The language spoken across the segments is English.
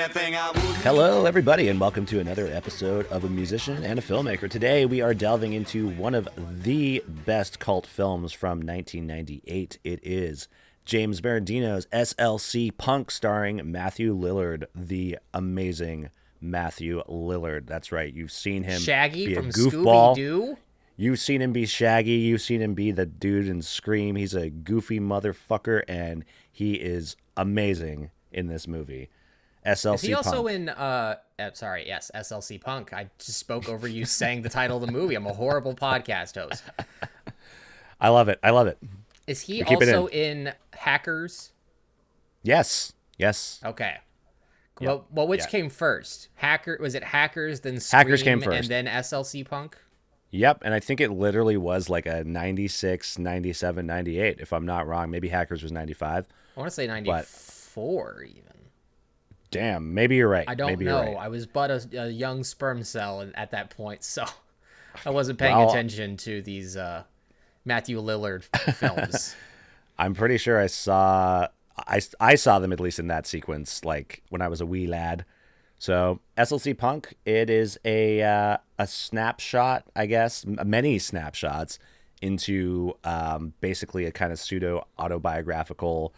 anything I would. Hello, everybody, and welcome to another episode of A Musician and a Filmmaker. Today, we are delving into one of the best cult films from 1998. It is James Berendino's SLC Punk, starring Matthew Lillard, the amazing Matthew Lillard. That's right. You've seen him Shaggy be a from goofball. Scooby-Doo? You've seen him be Shaggy. You've seen him be the dude in Scream. He's a goofy motherfucker, and he is amazing in this movie. SLC Is he also Punk. in, yes, SLC Punk. I just spoke over you saying the title of the movie. I'm a horrible podcast host. I love it. Is he keep it also in Hackers? Yes. Okay. Yep. Well, which Yeah. came first? Was it Hackers, then Scream, Hackers came first. and then SLC Punk? Yep, and I think it literally was like a 96, 97, 98, if I'm not wrong. Maybe Hackers was 95. I want to say 94 even. Damn, maybe you're right. I don't maybe know. You're right. I was but a young sperm cell at that point, so I wasn't paying Well, attention to these Matthew Lillard films. I'm pretty sure I saw them at least in that sequence, like when I was a wee lad. So SLC Punk, it is a snapshot, I guess, many snapshots into basically a kind of pseudo autobiographical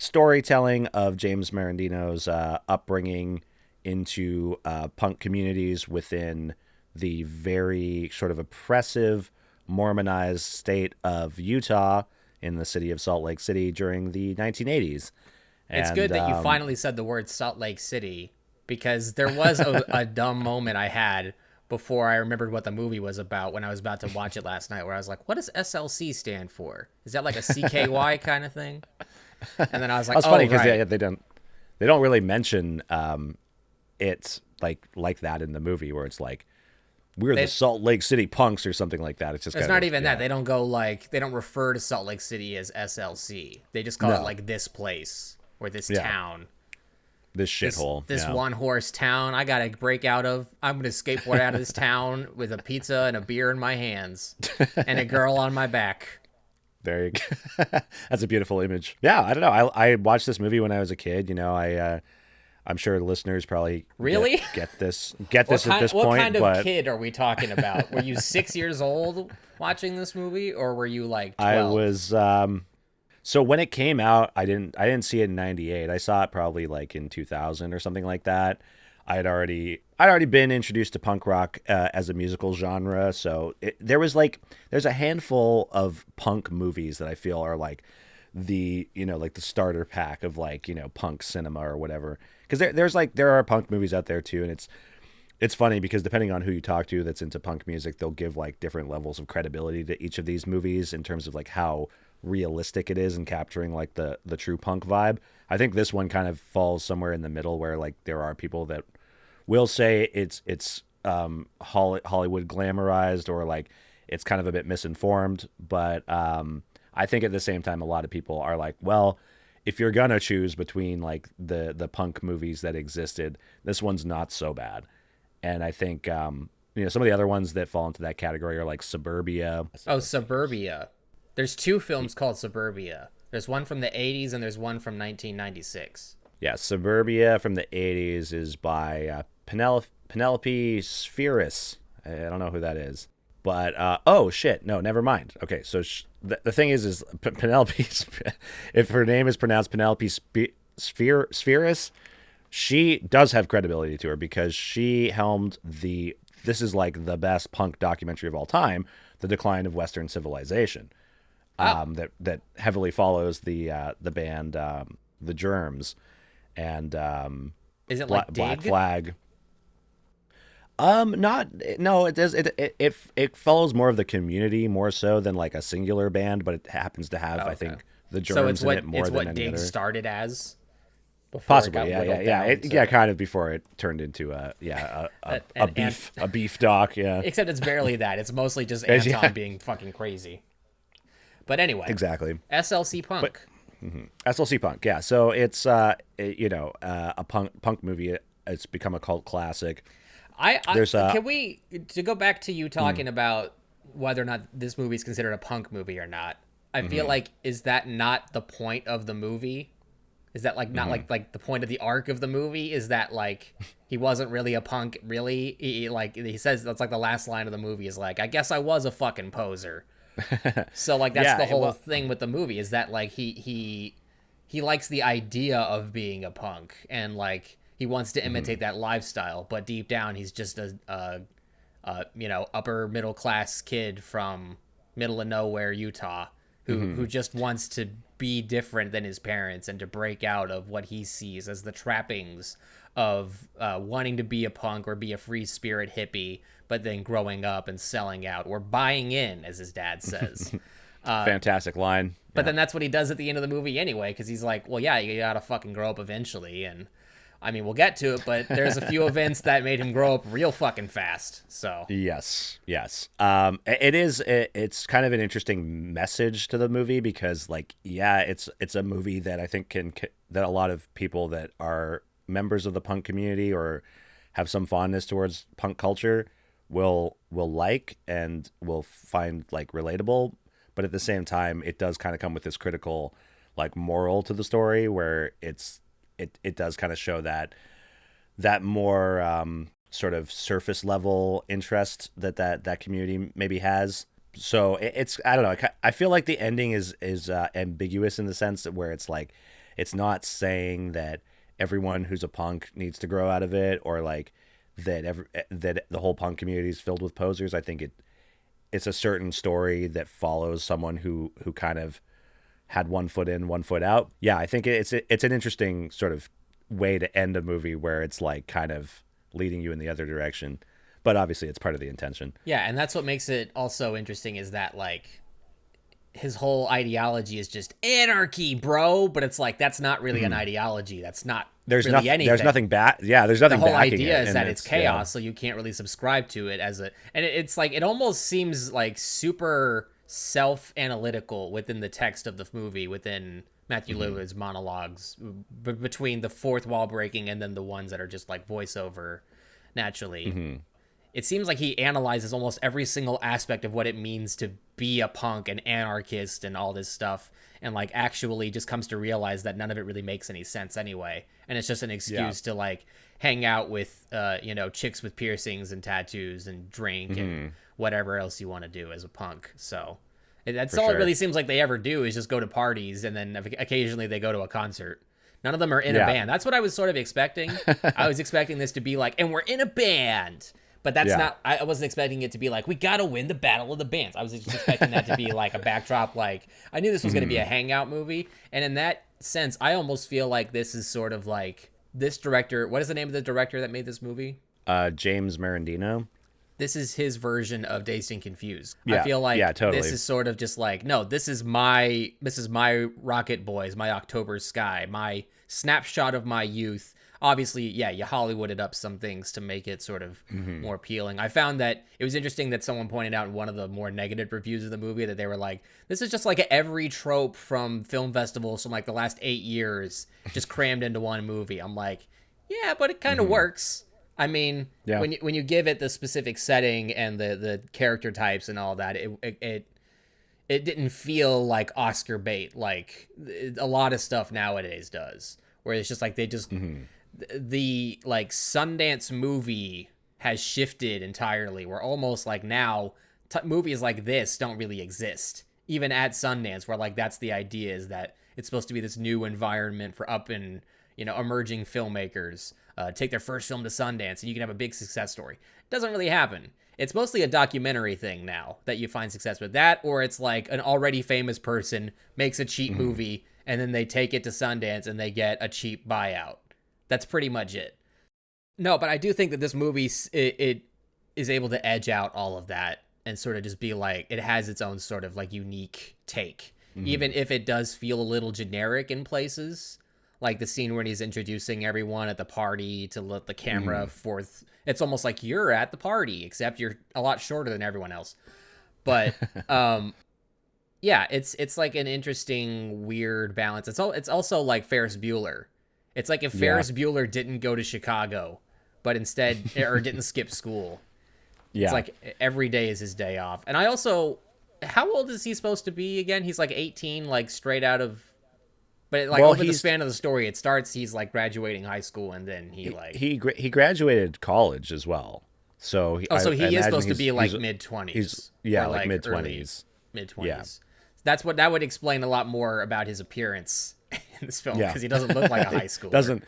storytelling of James Berendino's upbringing into punk communities within the very sort of oppressive Mormonized state of Utah in the city of Salt Lake City during the 1980s. It's good that you finally said the word Salt Lake City, because there was a dumb moment I had before I remembered what the movie was about when I was about to watch it last night, where I was like, what does SLC stand for? Is that like a CKY kind of thing? And then I was like, That's funny because right. they don't really mention it like that in the movie, where it's like we're the Salt Lake City punks or something like that. It's just It's kind not of, even that. They don't go they don't refer to Salt Lake City as SLC. They just call it like this place or this town. This shithole. This one horse town I gotta break out of. I'm gonna skateboard out of this town with a pizza and a beer in my hands and a girl on my back. There you go. That's a beautiful image. Yeah, I don't know. I watched this movie when I was a kid. You know, I'm sure the listeners probably really get this at this point. What kind of but kid are we talking about? Were you 6 years old watching this movie, or were you like 12? I was. So when it came out, I didn't see it in line98. I saw it probably like in 2000 or something like that. I'd already been introduced to punk rock as a musical genre. So there's a handful of punk movies that I feel are like the starter pack of punk cinema or whatever. Because there are punk movies out there too, and it's funny because depending on who you talk to that's into punk music, they'll give like different levels of credibility to each of these movies in terms of like how realistic it is in capturing like the true punk vibe. I think this one kind of falls somewhere in the middle, where like there are people that will say it's Hollywood glamorized, or like it's kind of a bit misinformed, but I think at the same time a lot of people are like, well, if you're gonna choose between like the punk movies that existed, this one's not so bad. And I think some of the other ones that fall into that category are like Suburbia. Oh, Suburbia. There's two films called Suburbia. There's one from the 80s and there's one from 1996. Yeah, Suburbia from the 80s is by Penelope Spheris. I don't know who that is. But, oh, shit. No, never mind. Okay, so the thing is Penelope, if her name is pronounced Penelope Spheris, she does have credibility to her because she helmed this is like the best punk documentary of all time, The Decline of Western Civilization. That heavily follows the band The Germs and is it like Black Dig? Flag. It follows more of the community more so than like a singular band, but it happens to have I think the Germs So it's in it more it's than what any Dig other. started as. Possibly, yeah, kind of before it turned into a beef doc, yeah. Except it's barely that. It's mostly just Anton being fucking crazy. But anyway, exactly. SLC Punk. SLC Punk, yeah. So it's a punk movie. It's become a cult classic. Can we to go back to you talking about whether or not this movie is considered a punk movie or not? I feel like, is that not the point of the movie? Is that like not like the point of the arc of the movie? Is that like he wasn't really a punk? Really, like he says that's like the last line of the movie is like, I guess I was a fucking poser. So like that's the whole thing with the movie is that like he likes the idea of being a punk and like he wants to imitate that lifestyle, but deep down he's just a upper middle class kid from middle of nowhere Utah who just wants to be different than his parents and to break out of what he sees as the trappings of wanting to be a punk or be a free spirit hippie, but then growing up and selling out or buying in, as his dad says. Fantastic line. But then that's what he does at the end of the movie anyway, because he's like, well, yeah, you gotta fucking grow up eventually. And I mean, we'll get to it, but there's a few events that made him grow up real fucking fast. So yes. It's kind of an interesting message to the movie because, like, yeah, it's a movie that I think that a lot of people that are members of the punk community or have some fondness towards punk culture will like and will find like relatable. But at the same time, it does kind of come with this critical, like, moral to the story where it does kind of show that more sort of surface level interest that community maybe has. So it's I don't know. I feel like the ending is ambiguous in the sense that where it's like it's not saying that everyone who's a punk needs to grow out of it or like that the whole punk community is filled with posers. I think it's a certain story that follows someone who kind of had one foot in, one foot out. Yeah, I think it's an interesting sort of way to end a movie where it's like kind of leading you in the other direction. But obviously it's part of the intention. Yeah, and that's what makes it also interesting is that like his whole ideology is just anarchy, bro. But it's like that's not really an ideology. That's not anything. There's nothing bad. Yeah, there's nothing. The whole backing idea it, is that it's chaos, yeah. so you can't really subscribe to it as a. And it's like it almost seems like super self-analytical within the text of the movie, within Matthew Lillard's monologues, between the fourth wall breaking and then the ones that are just like voiceover naturally. It seems like he analyzes almost every single aspect of what it means to be a punk and anarchist and all this stuff, and like actually just comes to realize that none of it really makes any sense anyway, and it's just an excuse to like hang out with chicks with piercings and tattoos and drink and whatever else you want to do as a punk. So that's all it really seems like they ever do is just go to parties, and then occasionally they go to a concert. None of them are in a band. That's what I was sort of expecting. I was expecting this to be like, and we're in a band. But that's not, I wasn't expecting it to be like, we got to win the battle of the bands. I was just expecting that to be like a backdrop. Like, I knew this was going to be a hangout movie. And in that sense, I almost feel like this is sort of like this director. What is the name of the director that made this movie? James Marandino. This is his version of Dazed and Confused. Yeah, I feel like totally. This is sort of just like, no, this is my Rocket Boys, my October Sky, my snapshot of my youth. Obviously, yeah, you Hollywooded up some things to make it sort of more appealing. I found that it was interesting that someone pointed out in one of the more negative reviews of the movie that they were like, this is just like every trope from film festivals from like the last 8 years just crammed into one movie. I'm like, yeah, but it kind of works. I mean, when you give it the specific setting and the character types and all that, it didn't feel like Oscar bait like a lot of stuff nowadays does, where it's just like they just... The like Sundance movie has shifted entirely. We're almost like now movies like this don't really exist even at Sundance, where like that's the idea, is that it's supposed to be this new environment for up and emerging filmmakers, take their first film to Sundance and you can have a big success story. It doesn't really happen. It's mostly a documentary thing now that you find success with that, or it's like an already famous person makes a cheap movie and then they take it to Sundance and they get a cheap buyout. That's pretty much it. No, but I do think that this movie, it is able to edge out all of that and sort of just be like, it has its own sort of like unique take. Even if it does feel a little generic in places, like the scene when he's introducing everyone at the party to let the camera forth. It's almost like you're at the party, except you're a lot shorter than everyone else. But yeah, it's like an interesting, weird balance. It's also like Ferris Bueller. It's like if Ferris Bueller didn't go to Chicago, but instead, or didn't skip school. Yeah. It's like every day is his day off. And I also, how old is he supposed to be again? He's like 18, like straight out of But like Well, over the span of the story, it starts he's like graduating high school, and then he like he graduated college as well. So so I he is imagine supposed to be like he's mid 20s. he's yeah, like mid 20s. Mid 20s. Yeah. That would explain a lot more about his appearance in this film, Yeah. because he doesn't look like a high schooler. Doesn't.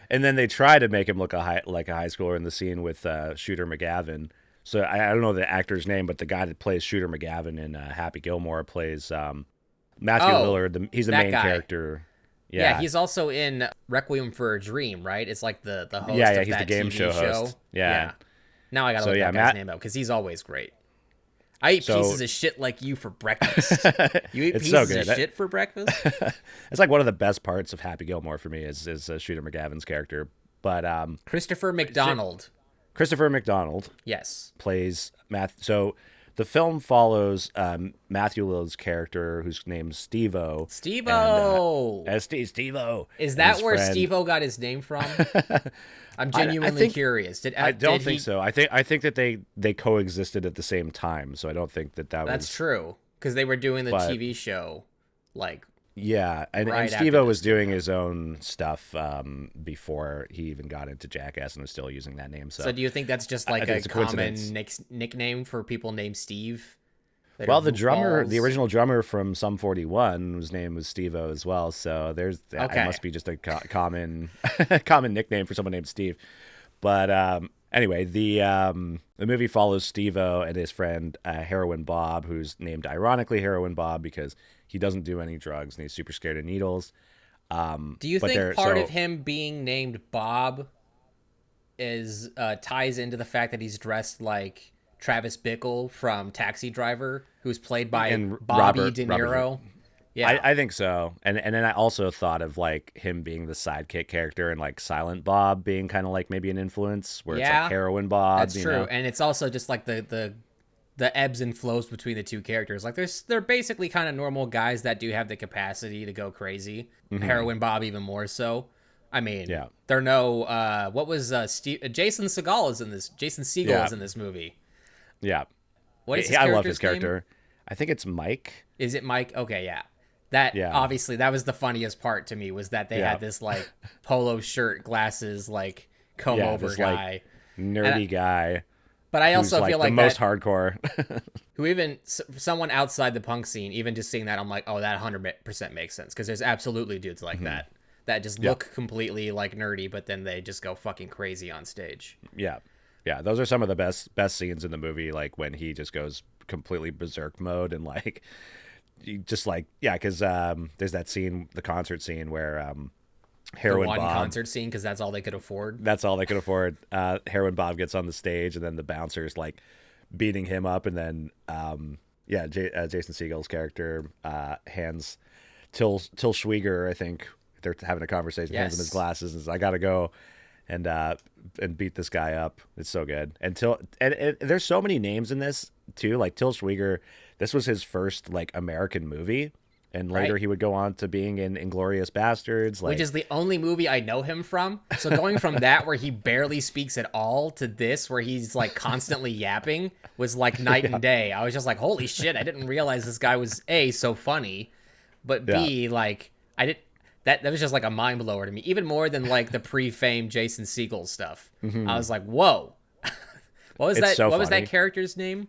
And then they try to make him look like a high schooler in the scene with Shooter McGavin. So I don't know the actor's name, but the guy that plays Shooter McGavin in Happy Gilmore plays Matthew Lillard. He's the main character. Yeah, he's also in Requiem for a Dream, right? It's like the host of he's that the game TV show host. Yeah. Now I gotta look that guy's name up, because he's always great. I eat pieces of shit like you for breakfast. You eat pieces of shit for breakfast? It's like one of the best parts of Happy Gilmore for me is Shooter McGavin's character. But Christopher McDonald. Christopher McDonald. Yes. Plays So the film follows Matthew Lillard's character, whose name's Steve-O. Steve-O! Steve-O. Is that where Steve-O got his name from? I'm genuinely curious. I don't think so. I think that they coexisted at the same time, so I don't think that was... That's true, because they were doing the TV show, like... Yeah, and Steve-O was doing his own stuff before he even got into Jackass and was still using that name. So do you think that's just like a common nickname for people named Steve? Well, the original drummer from Sum 41, whose name was Steve-O as well. So it must be just a common nickname for someone named Steve. But anyway, the movie follows Steve-O and his friend Heroin Bob, who's named ironically Heroin Bob because he doesn't do any drugs and he's super scared of needles. Do you think part of him being named Bob is ties into the fact that he's dressed like Travis Bickle from Taxi Driver, who's played by Bobby De Niro? Yeah, I think so. And then I also thought of like him being the sidekick character and like Silent Bob being kind of like maybe an influence where it's like Heroin Bob. That's true. Know? And it's also just like the ebbs and flows between the two characters. Like they're basically kind of normal guys that do have the capacity to go crazy. Mm-hmm. Heroin Bob even more so. I mean, they're no what was Jason Segel is in this. Jason Segel is in this movie. Yeah. What is his I love his name? character. I think it's Mike. Is it Mike? Okay, yeah. Obviously that was the funniest part to me, was that they had this like polo shirt, glasses, like comb over guy, like, nerdy guy. But I also feel like the most hardcore. Who even someone outside the punk scene, even just seeing that, I'm like, oh, that 100% makes sense, because there's absolutely dudes like that just look completely like nerdy, but then they just go fucking crazy on stage. Yeah. Yeah, those are some of the best scenes in the movie, like when he just goes completely berserk mode and like just like because there's that scene, the concert scene where Heroin Bob concert scene, because that's all they could afford. That's all they could afford. Heroin Bob gets on the stage, and then the bouncer's like beating him up, and then Jason Segel's character hands Till Schweiger, I think they're having a conversation, hands him his glasses, and says, "I gotta go." And beat this guy up. It's so good. And there's so many names in this too. Like Till Schweiger, this was his first like American movie, and later he would go on to being in Inglourious Bastards, which is the only movie I know him from. So going from that, where he barely speaks at all, to this, where he's like constantly yapping, was like night and day. I was just like, holy shit! I didn't realize this guy was A, so funny, but B, like I didn't. That was just like a mind blower to me, even more than like the pre-fame Jason Segel stuff. Mm-hmm. I was like, "Whoa, what was that? What was that character's name?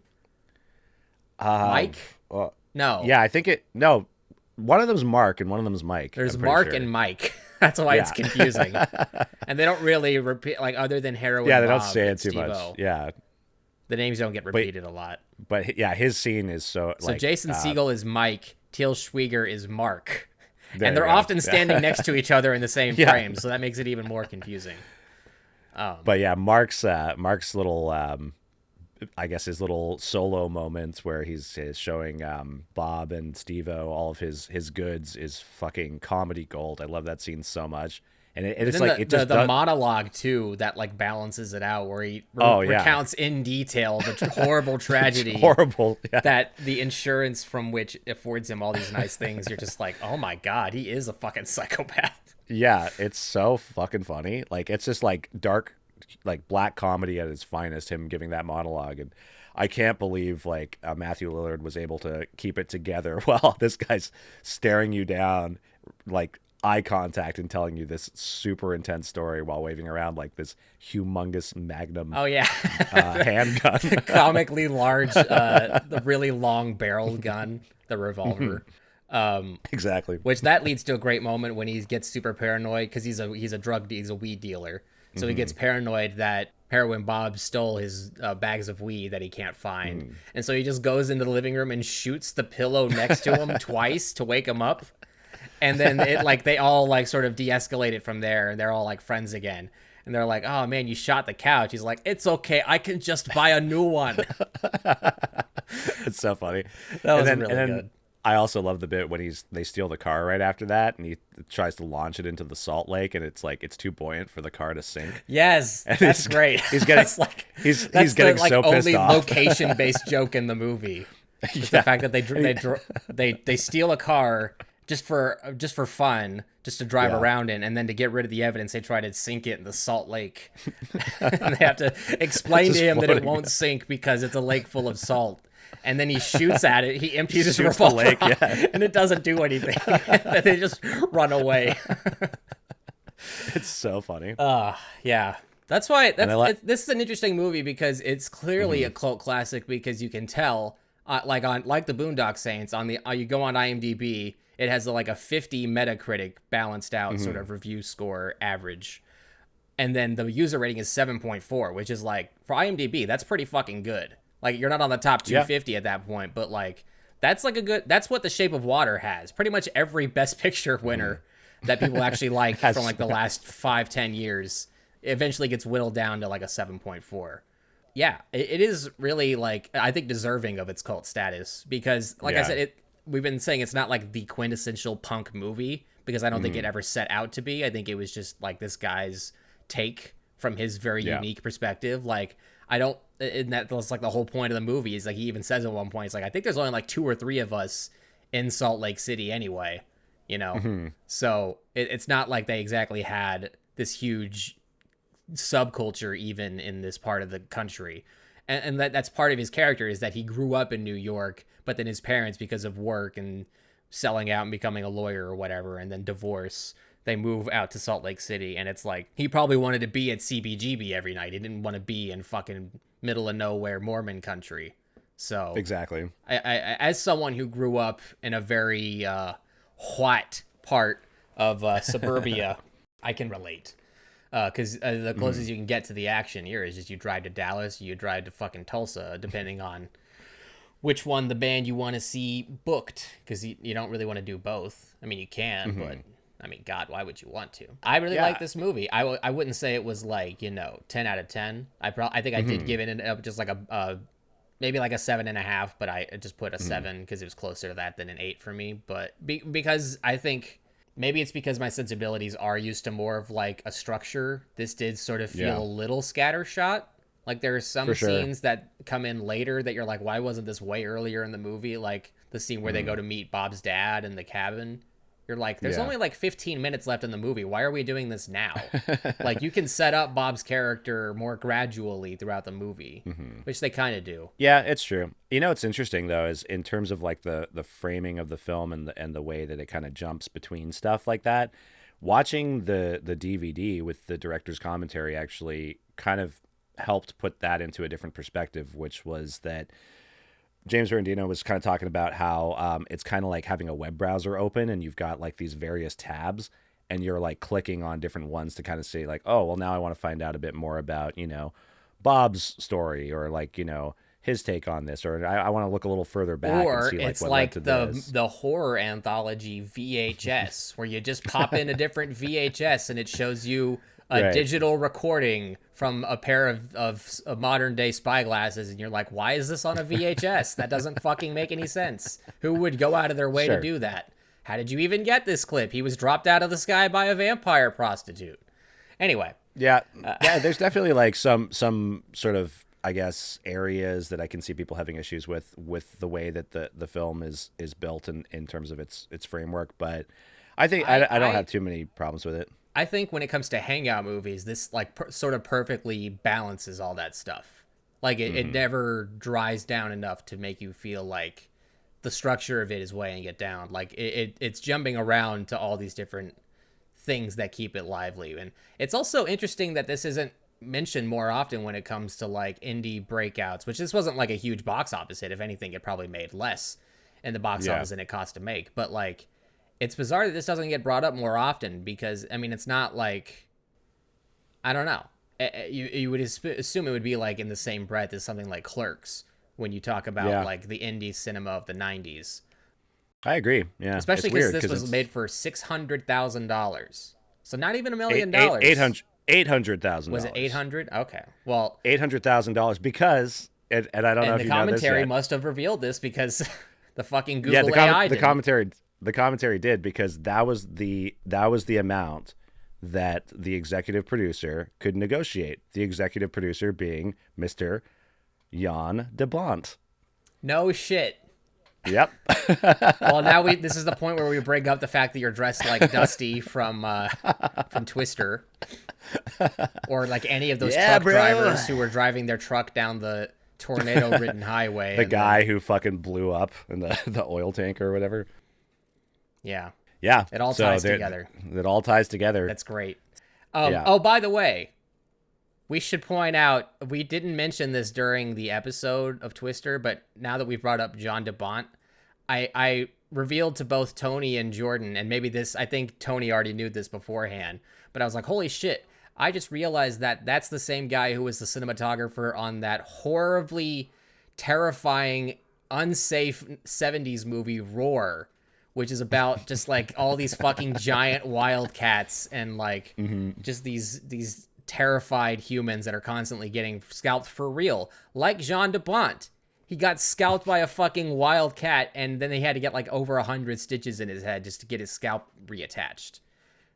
Mike? No, yeah, I think no. One of them's Mark and one of them's Mike. There's Mark and Mike. That's why it's confusing. And they don't really repeat, like, other than Heroin. Yeah, they Bob don't say it too Steve-O. much. Yeah, the names don't get repeated a lot. But yeah, his scene is so. So Jason Segel is Mike. Till Schweiger is Mark. And they're often standing next to each other in the same frame, so that makes it even more confusing. But yeah, Mark's little, I guess his little solo moments where he's showing Bob and Steve-O all of his goods is fucking comedy gold. I love that scene so much. And it's like the monologue too that like balances it out, where he recounts in detail the horrible tragedy, that the insurance from which affords him all these nice things. You're just like, oh my god, he is a fucking psychopath. Yeah, it's so fucking funny. Like it's just like dark, like black comedy at its finest. Him giving that monologue, and I can't believe like Matthew Lillard was able to keep it together while this guy's staring you down like eye contact and telling you this super intense story while waving around like this humongous magnum Oh yeah, handgun. comically large, the really long barreled gun, the revolver. Exactly. Which that leads to a great moment when he gets super paranoid because he's a weed dealer. So he gets paranoid that Heroin Bob stole his bags of weed that he can't find, and so he just goes into the living room and shoots the pillow next to him twice to wake him up. And then they all like sort of de-escalate it from there, and they're all like friends again. And they're like, "Oh man, you shot the couch." He's like, "It's okay, I can just buy a new one." It's so funny. That was really good. I also love the bit when they steal the car right after that, and he tries to launch it into the salt lake, and it's too buoyant for the car to sink. Yes, and that's great. He's getting he's getting so pissed only off. Location-based joke in the movie. It's the fact that they steal a car just for fun, just to drive around in, and then to get rid of the evidence, they try to sink it in the salt lake. And they have to explain to him that it won't sink because it's a lake full of salt. And then he shoots at it. He empties his revolver, and it doesn't do anything. They just run away. It's so funny. Yeah. That's why this is an interesting movie because it's clearly a cult classic because you can tell, like the Boondock Saints, you go on IMDb, it has like a 50 Metacritic balanced out sort of review score average. And then the user rating is 7.4, which is like, for IMDb, that's pretty fucking good. Like, you're not on the top 250 at that point, but like, that's what The Shape of Water has. Pretty much every Best Picture winner that people actually like from like the last 5-10 years eventually gets whittled down to like a 7.4. Yeah, it is really like, I think, deserving of its cult status because, like I said, we've been saying it's not like the quintessential punk movie because I don't think it ever set out to be. I think it was just like this guy's take from his very unique perspective. Like, and that was like the whole point of the movie is like, he even says at one point, it's like, I think there's only like 2 or 3 of us in Salt Lake City anyway, you know? So it's not like they exactly had this huge subculture even in this part of the country. And that's part of his character is that he grew up in New York, but then his parents, because of work and selling out and becoming a lawyer or whatever, and then divorce, they move out to Salt Lake City. And it's like, he probably wanted to be at CBGB every night. He didn't want to be in fucking middle of nowhere Mormon country. So exactly. I as someone who grew up in a very white part of suburbia, I can relate. Because the closest you can get to the action here is just you drive to Dallas, you drive to fucking Tulsa, depending on which one the band you want to see booked. Because you don't really want to do both. I mean, you can, but I mean, God, why would you want to? I really like this movie. I wouldn't say it was like, 10 out of 10. I think I did give it just like a maybe like a 7.5, but I just put a 7 because it was closer to that than an 8 for me. But because I think maybe it's because my sensibilities are used to more of like a structure. This did sort of feel a little scattershot. Like there are some scenes that come in later that you're like, why wasn't this way earlier in the movie? Like the scene where they go to meet Bob's dad in the cabin. You're like, there's only like 15 minutes left in the movie. Why are we doing this now? Like, you can set up Bob's character more gradually throughout the movie, which they kind of do. Yeah, it's true. What's interesting though is in terms of like the framing of the film and the way that it kind of jumps between stuff like that. Watching the DVD with the director's commentary actually kind of helped put that into a different perspective, which was that James Arendino was kind of talking about how it's kind of like having a web browser open and you've got like these various tabs and you're like clicking on different ones to kind of say like, oh, well, now I want to find out a bit more about, Bob's story or like, his take on this, or I want to look a little further back or and see like it's what like led to this. the horror anthology VHS where you just pop in a different VHS and it shows you a digital recording from a pair of modern day spyglasses, and you're like, why is this on a VHS? That doesn't fucking make any sense. Who would go out of their way to do that? How did you even get this clip? He was dropped out of the sky by a vampire prostitute. Anyway. Yeah, there's definitely like some sort of, I guess, areas that I can see people having issues with the way that the film is built in terms of its framework, but I think I don't have too many problems with it. I think when it comes to hangout movies, this like sort of perfectly balances all that stuff. Like it never dries down enough to make you feel like the structure of it is weighing it down. Like it's jumping around to all these different things that keep it lively. And it's also interesting that this isn't mentioned more often when it comes to like indie breakouts, which this wasn't like a huge box office hit. If anything, it probably made less in the box office than it cost to make. But like, it's bizarre that this doesn't get brought up more often because, I mean, it's not like, I don't know. You would assume it would be like in the same breath as something like Clerks when you talk about like the indie cinema of the 90s. I agree. Yeah. Especially because this was made for $600,000. So not even $1 million. $800,000. Was it 800? Okay. Well, $800,000 because, and I don't know if you know this yet. And the commentary must have revealed this because the fucking Google AI did. The commentary did, because that was the amount that the executive producer could negotiate. The executive producer being Mr. Jan de Bont. No shit. Yep. Well, now this is the point where we bring up the fact that you're dressed like Dusty from Twister, or like any of those truck drivers who were driving their truck down the tornado-ridden highway. The guy who fucking blew up in the oil tank or whatever. Yeah. Yeah. It all ties together. It all ties together. That's great. Oh, by the way, we should point out, we didn't mention this during the episode of Twister, but now that we've brought up Jan de Bont, I revealed to both Tony and Jordan, and maybe this, I think Tony already knew this beforehand, but I was like, holy shit, I just realized that that's the same guy who was the cinematographer on that horribly terrifying, unsafe 70s movie, Roar, which is about just like all these fucking giant wildcats and like just these terrified humans that are constantly getting scalped for real. Like Jan de Bont. He got scalped by a fucking wildcat, and then they had to get like over 100 stitches in his head just to get his scalp reattached.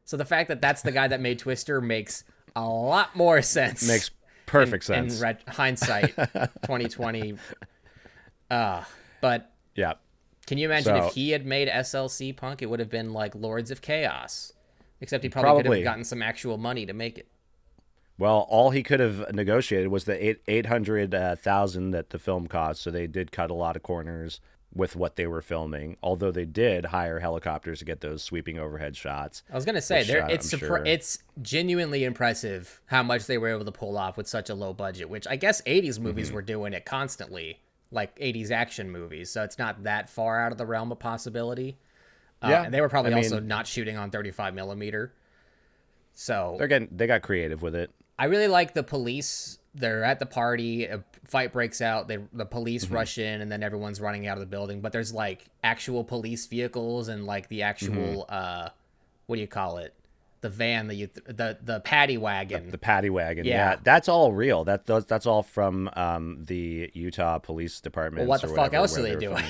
So the fact that that's the guy that made Twister makes a lot more sense. Makes perfect sense. In hindsight, 2020. But yeah. Can you imagine if he had made SLC Punk, it would have been like Lords of Chaos. Except he probably could have gotten some actual money to make it. Well, all he could have negotiated was the $800,000 that the film cost, so they did cut a lot of corners with what they were filming. Although they did hire helicopters to get those sweeping overhead shots. I was gonna say it's genuinely impressive how much they were able to pull off with such a low budget, which I guess 80s movies were doing it constantly, like 80s action movies. So it's not that far out of the realm of possibility. And they were probably also not shooting on 35 millimeter. So they got creative with it. I really like the police. They're at the party. A fight breaks out. The police rush in, and then everyone's running out of the building. But there's like actual police vehicles and like the actual what do you call it? The van the paddy wagon. The paddy wagon. Yeah, that's all real. That's all from the Utah Police Department. Well, what the fuck else are they doing?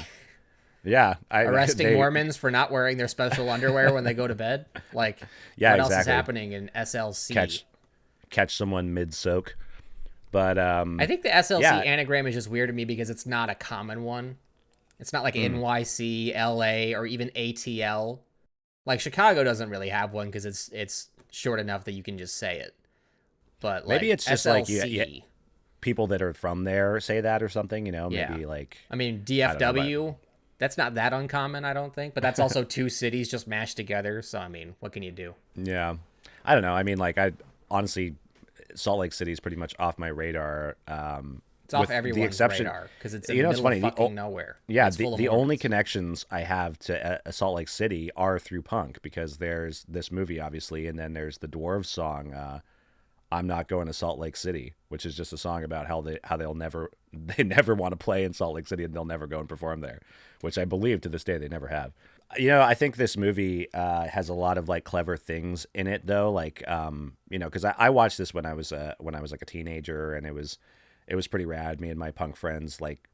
Yeah, arresting Mormons for not wearing their special underwear when they go to bed. Like, what else is happening in SLC? Catch someone mid-soak. But I think the SLC anagram is just weird to me because it's not a common one. It's not like NYC, LA, or even ATL. Like Chicago doesn't really have one because it's short enough that you can just say it. But like, maybe it's just SLC, like people that are from there say that or something. You know, maybe like I mean DFW. That's not that uncommon, I don't think. But that's also two cities just mashed together. So I mean, what can you do? Yeah, I don't know. I mean, like honestly, Salt Lake City is pretty much off my radar. It's off everyone's radar because it's in the middle of fucking nowhere. Yeah, the only connections I have to Salt Lake City are through punk because there's this movie, obviously, and then there's the Dwarves song, "I'm Not Going to Salt Lake City," which is just a song about how they never want to play in Salt Lake City and they'll never go and perform there, which I believe to this day they never have. You know, I think this movie has a lot of like clever things in it, though. Like, you know, because I watched this when I was like a teenager, and it was pretty rad. Me and my punk friends like,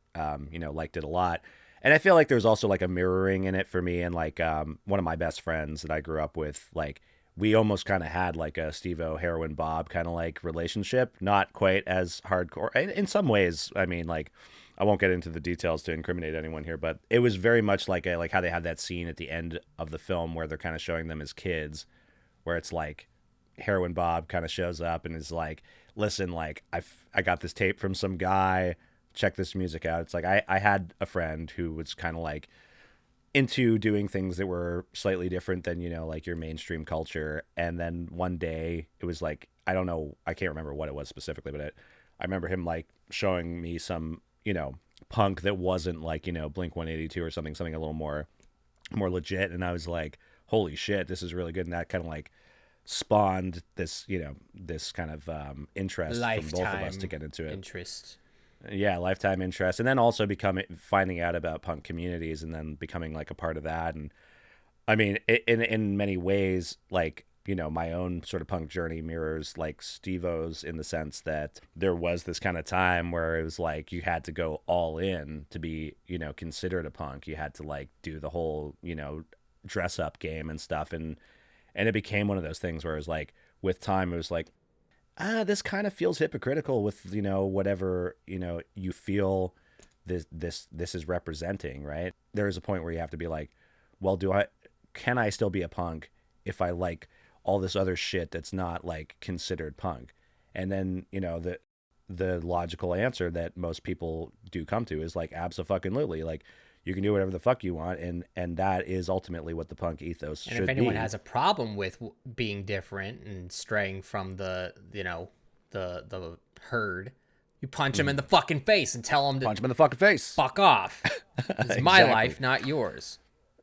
you know, liked it a lot. And I feel like there's also like a mirroring in it for me and like one of my best friends that I grew up with. Like, we almost kind of had like a Steve-O, Heroin Bob kind of like relationship. Not quite as hardcore in some ways. I mean, like, I won't get into the details to incriminate anyone here, but it was very much like how they have that scene at the end of the film where they're kind of showing them as kids, where it's like Heroin Bob kind of shows up and is like, listen, like I got this tape from some guy, check this music out. It's like I had a friend who was kind of like into doing things that were slightly different than, like your mainstream culture. And then one day it was like, I don't know, I can't remember what it was specifically, but I remember him like showing me some, punk that wasn't like, Blink 182 or something a little more legit. And I was like, holy shit, this is really good. And that kind of like spawned this, this kind of interest from both of us to get into it. Interest. Yeah, lifetime interest. And then also finding out about punk communities and then becoming like a part of that. And I mean, in many ways, like, my own sort of punk journey mirrors like Steve-O's in the sense that there was this kind of time where it was like you had to go all in to be, considered a punk. You had to like do the whole, dress up game and stuff. And it became one of those things where it was like with time, it was like, this kind of feels hypocritical with, whatever, you feel this is representing, right? There is a point where you have to be like, well, can I still be a punk if I like all this other shit that's not like considered punk? And then, the logical answer that most people do come to is like, abso-fucking-lutely. Like, you can do whatever the fuck you want, and that is ultimately what the punk ethos should be. And if anyone has a problem with being different and straying from the herd, you punch them in the fucking face and tell them to punch them in the fucking face. Fuck off. It's my life, not yours.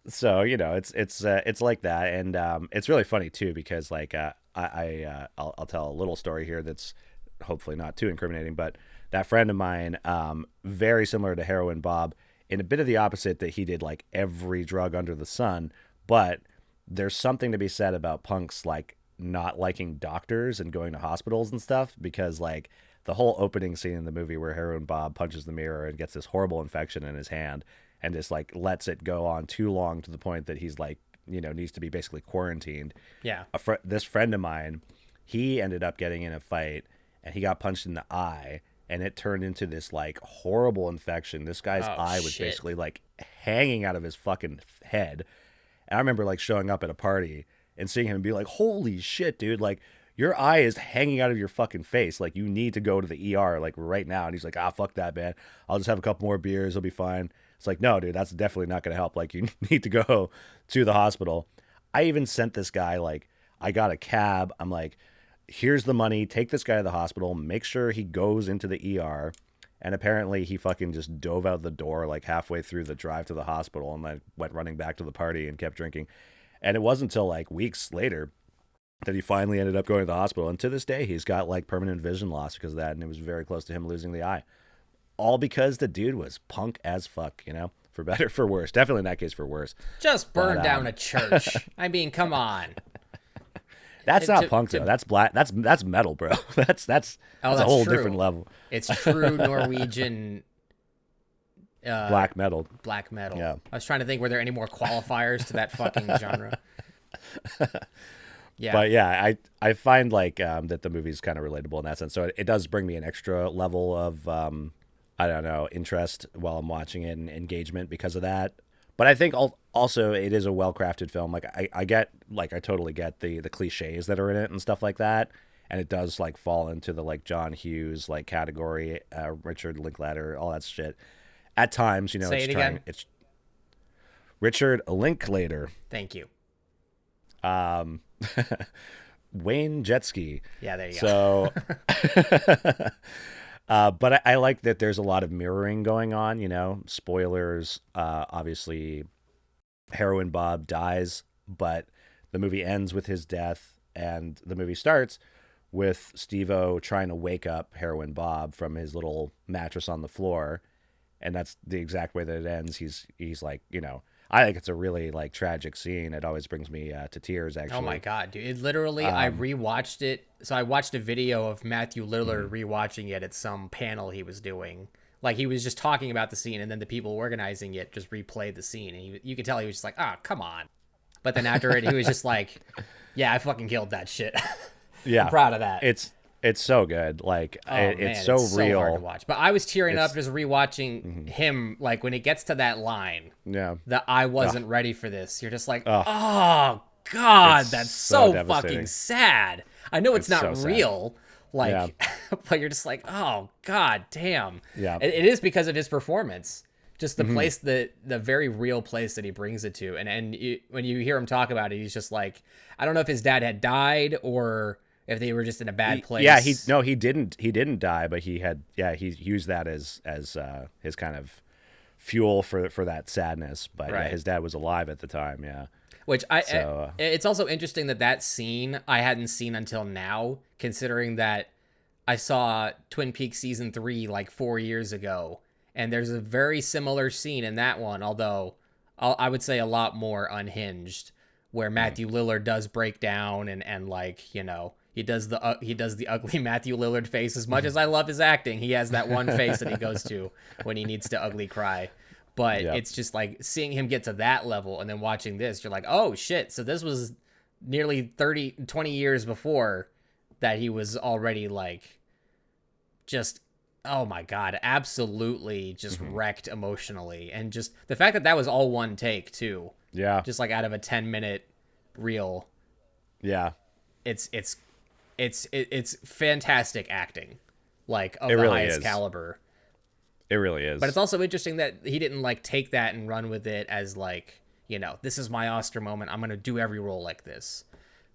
So it's like that, and it's really funny too because like I'll tell a little story here that's hopefully not too incriminating, but that friend of mine, very similar to Heroin Bob, in a bit of the opposite, that he did like every drug under the sun, but there's something to be said about punks like not liking doctors and going to hospitals and stuff, because like the whole opening scene in the movie where Heroin Bob punches the mirror and gets this horrible infection in his hand and just like lets it go on too long to the point that he's like, needs to be basically quarantined. Yeah. This friend of mine, he ended up getting in a fight and he got punched in the eye. And it turned into this like horrible infection. This guy's eye was basically like hanging out of his fucking head. And I remember like showing up at a party and seeing him and be like, holy shit, dude. Like, your eye is hanging out of your fucking face. Like, you need to go to the ER like right now. And he's like, fuck that, man. I'll just have a couple more beers. It'll be fine. It's like, no, dude, that's definitely not going to help. Like, you need to go to the hospital. I even sent this guy, like, I got a cab. I'm like, here's the money, take this guy to the hospital, make sure he goes into the ER. And apparently he fucking just dove out the door like halfway through the drive to the hospital and then went running back to the party and kept drinking. And it wasn't until like weeks later that he finally ended up going to the hospital. And to this day, he's got like permanent vision loss because of that. And it was very close to him losing the eye. All because the dude was punk as fuck, for better, for worse. Definitely in that case for worse. Just burn down a church. I mean, come on. That's not punk though. That's black. That's metal, bro. That's a whole different level. It's true Norwegian black metal. Black metal. Yeah. I was trying to think, were there any more qualifiers to that fucking genre? Yeah. But yeah, I find like that the movie's kind of relatable in that sense. So it does bring me an extra level of I don't know, interest while I'm watching it and engagement because of that. But I think also it is a well-crafted film. Like I totally get the cliches that are in it and stuff like that. And it does like fall into the like John Hughes like category, Richard Linklater, all that shit. At times, Say it again. It's Richard Linklater. Thank you. Wayne Jetski. Yeah, there you go. So but I like that there's a lot of mirroring going on, spoilers. Obviously, Heroin Bob dies, but the movie ends with his death, and the movie starts with Steve-O trying to wake up Heroin Bob from his little mattress on the floor, and that's the exact way that it ends. He's like, I think it's a really like tragic scene. It always brings me to tears, actually. Oh my God, dude. It literally, I rewatched it. So I watched a video of Matthew Lillard rewatching it at some panel he was doing. Like, he was just talking about the scene, and then the people organizing it just replayed the scene. And you could tell he was just like, come on. But then after it, he was just like, yeah, I fucking killed that shit. Yeah. I'm proud of that. It's so good. Like, it's so it's real. So hard to watch. But I was tearing up just rewatching him. Like, when it gets to that line, that I wasn't ready for this. You're just like, oh God, that's so fucking sad. I know it's not so real. Like, but you're just like, oh God damn. Yeah. It is because of his performance. Just the place that the very real place that he brings it to. And when you hear him talk about it, he's just like, I don't know if his dad had died or if they were just in a bad place. Yeah, he didn't die, but he used that as his kind of fuel for that sadness. But Right. yeah, his dad was alive at the time. Yeah. Which it's also interesting that scene I hadn't seen until now, considering that I saw Twin Peaks season 3 like 4 years ago, and there's a very similar scene in that one, although I would say a lot more unhinged, where Matthew Lillard does break down and like, you know, he does the ugly Matthew Lillard face. As much as I love his acting, he has that one face that he goes to when he needs to ugly cry. But it's just like seeing him get to that level and then watching this, you're like, oh shit. So this was nearly 20 years before that he was already like, just, oh my God, absolutely just wrecked emotionally. And just the fact that was all one take too. Yeah. Just like out of a 10-minute reel. Yeah. It's fantastic acting, like of It the really highest is. caliber. It really is. But it's also interesting that he didn't like take that and run with it as like, you know, this is my Oscar moment. I'm going to do every role like this,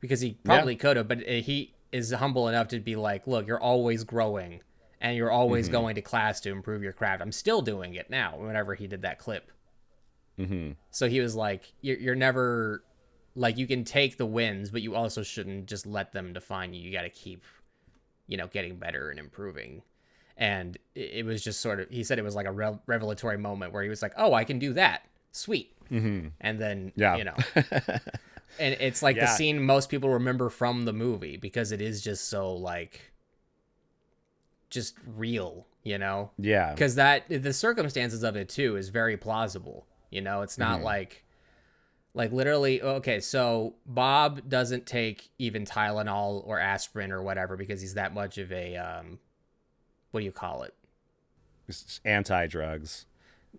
because he probably could have, but he is humble enough to be like, look, you're always growing and you're always going to class to improve your craft. I'm still doing it now. Whenever he did that clip. So he was like, you're never like, you can take the wins, but you also shouldn't just let them define you. You got to keep, you know, getting better and improving. And it was just sort of, he said it was like a revelatory moment where he was like, oh, I can do that. Sweet. And then, you know, and it's like the scene most people remember from the movie because it is just so like, just real, you know? Yeah. Because the circumstances of it too is very plausible. You know, it's not like literally, okay, so Bob doesn't take even Tylenol or aspirin or whatever because he's that much of a, what do you call it? It's anti-drugs.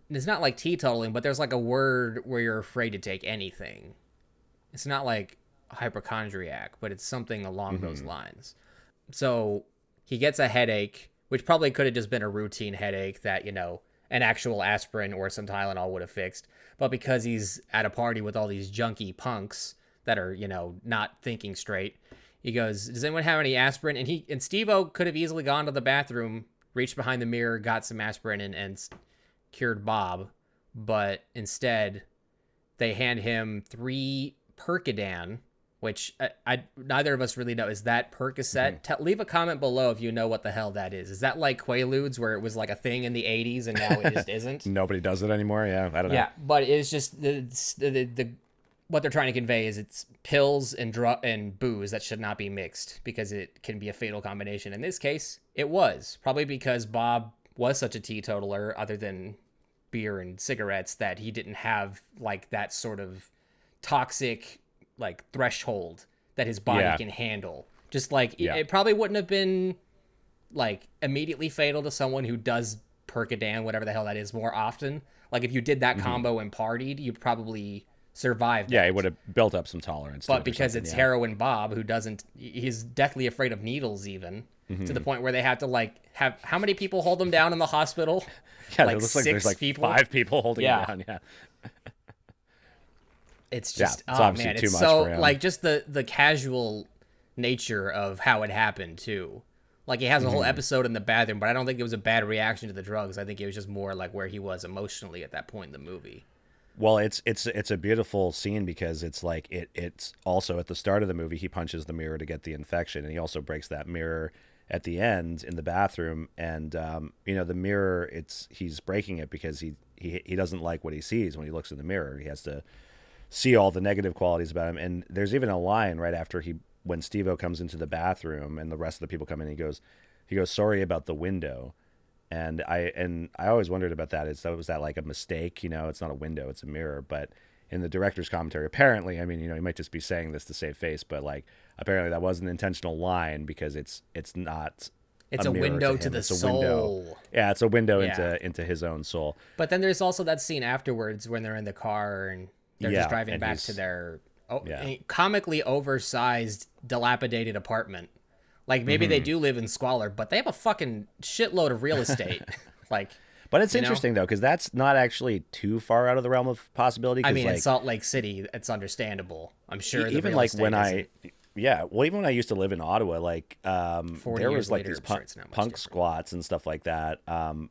It's not like teetotaling, but there's like a word where you're afraid to take anything. It's not like hypochondriac, but it's something along those lines. So he gets a headache, which probably could have just been a routine headache that, you know, an actual aspirin or some Tylenol would have fixed. But because he's at a party with all these junky punks that are, you know, not thinking straight, he goes, does anyone have any aspirin? And Steve-O could have easily gone to the bathroom, reached behind the mirror, got some aspirin and cured Bob. But instead, they hand him 3 Percodan, which neither of us really know. Is that Percocet? Leave a comment below if you know what the hell that is. Is that like Quaaludes, where it was like a thing in the 80s and now it just isn't? Nobody does it anymore. Yeah, I don't know. Yeah, but it's just the what they're trying to convey is it's pills and booze that should not be mixed because it can be a fatal combination. In this case, it was probably because Bob was such a teetotaler, other than beer and cigarettes, that he didn't have like that sort of toxic like threshold that his body can handle. Just like it probably wouldn't have been like immediately fatal to someone who does Percodan, whatever the hell that is, more often. Like if you did that combo and partied, you'd probably survive that. Yeah, it would have built up some tolerance. But because it's heroin Bob, who doesn't, he's deathly afraid of needles even, to the point where they have to like have, how many people hold him down in the hospital? Yeah, like it looks like there's like people? 5 people holding him down. Yeah. It's just, it's oh obviously man, too it's much so for him. like just the casual nature of how it happened too. Like he has a whole episode in the bathroom, but I don't think it was a bad reaction to the drugs. I think it was just more like where he was emotionally at that point in the movie. Well, it's a beautiful scene because it's like it's also at the start of the movie he punches the mirror to get the infection, and he also breaks that mirror at the end in the bathroom. And you know, the mirror, he's breaking it because he doesn't like what he sees when he looks in the mirror. He has to see all the negative qualities about him. And there's even a line right after when Steve-O comes into the bathroom and the rest of the people come in, he goes, sorry about the window. And I always wondered about that. Was that like a mistake? You know, it's not a window, it's a mirror. But in the director's commentary, apparently, I mean, you know, he might just be saying this to save face, but like apparently that was an intentional line because it's not. It's a window to the soul. Yeah, it's a window into his own soul. But then there's also that scene afterwards when they're in the car and they're just driving back to their comically oversized, dilapidated apartment. Like maybe they do live in squalor, but they have a fucking shitload of real estate. Like, But it's You know, interesting though, because that's not actually too far out of the realm of possibility. I 'Cause, mean, in like, Salt Lake City, it's understandable. I'm sure the even real like estate isn't yeah, well, even when I used to live in Ottawa, like, 40 there years was like later. these I'm sure it's not much punk different. squats and stuff like that.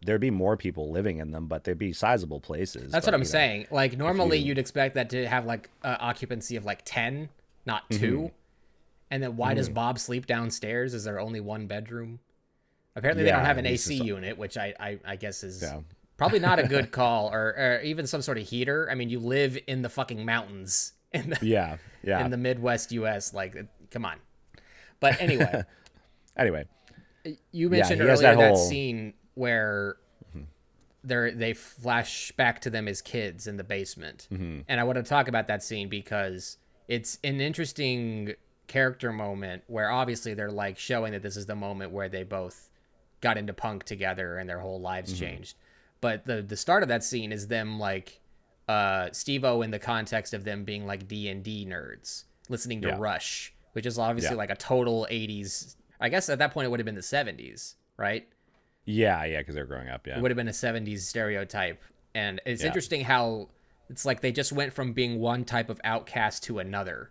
There'd be more people living in them, but there'd be sizable places. That's what But I'm saying. Like if normally you, you'd expect that to have like occupancy of like 10, not mm-hmm, 2. And then why does Bob sleep downstairs? Is there only one bedroom? Apparently they don't yeah, have an he's AC just, unit, which I guess is yeah, probably not a good call, or even some sort of heater. I mean, you live in the fucking mountains yeah, in yeah. the Midwest U.S. Like, come on. But anyway, Anyway, you yeah, mentioned he has earlier that that whole. scene where they flash back to them as kids in the basement, and I want to talk about that scene because it's an interesting character moment where obviously they're like showing that this is the moment where they both got into punk together and their whole lives changed. But the start of that scene is them like Steve-O in the context of them being like D&D nerds listening to Yeah, Rush, which is obviously yeah, like a total 80s. I guess at that point it would have been the 70s, right? yeah, because they're growing up. It Yeah, would have been a 70s stereotype. And it's yeah, interesting how it's like they just went from being one type of outcast to another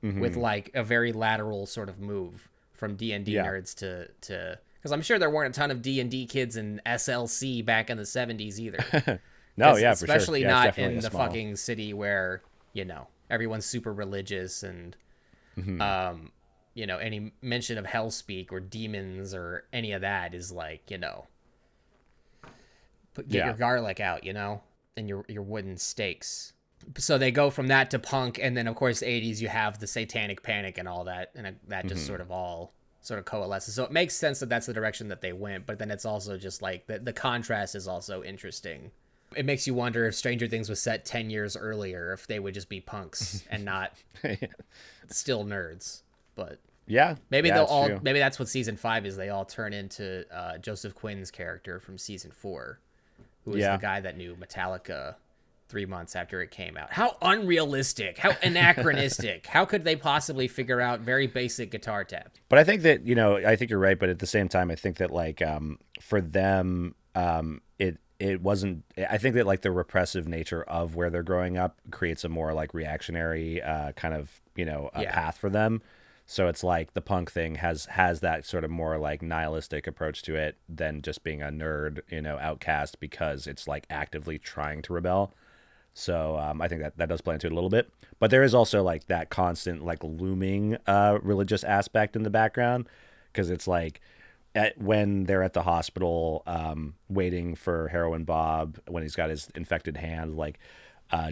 with like a very lateral sort of move from D&D yeah. nerds to because I'm sure there weren't a ton of D&D kids in SLC back in the 70s either. No, Because yeah, for sure. especially Yeah, it's not definitely in a the small. fucking city where, everyone's super religious and any mention of hellspeak or demons or any of that is like, get your Yeah, garlic out, and your wooden stakes. So they go from that to punk, and then of course 80s you have the satanic panic and all that, and that just sort of all sort of coalesces. So it makes sense that that's the direction that they went, but then it's also just like the contrast is also interesting. It makes you wonder if Stranger Things was set 10 years earlier, if they would just be punks and not still nerds. But yeah, maybe yeah. they'll It's all true. maybe that's what season 5 is. They all turn into Joseph Quinn's character from season 4, who is the Yeah, guy that knew Metallica 3 months after it came out. How unrealistic, how anachronistic. How could they possibly figure out very basic guitar tabs? but I think that I think you're right. But at the same time, I think that like for them, it wasn't. I think that like the repressive nature of where they're growing up creates a more like reactionary kind of Yeah. path for them. So it's like the punk thing has that sort of more like nihilistic approach to it than just being a nerd, outcast because it's like actively trying to rebel. So I think that does play into it a little bit. But there is also like that constant like looming religious aspect in the background because it's like when they're at the hospital waiting for Heroin Bob when he's got his infected hand, like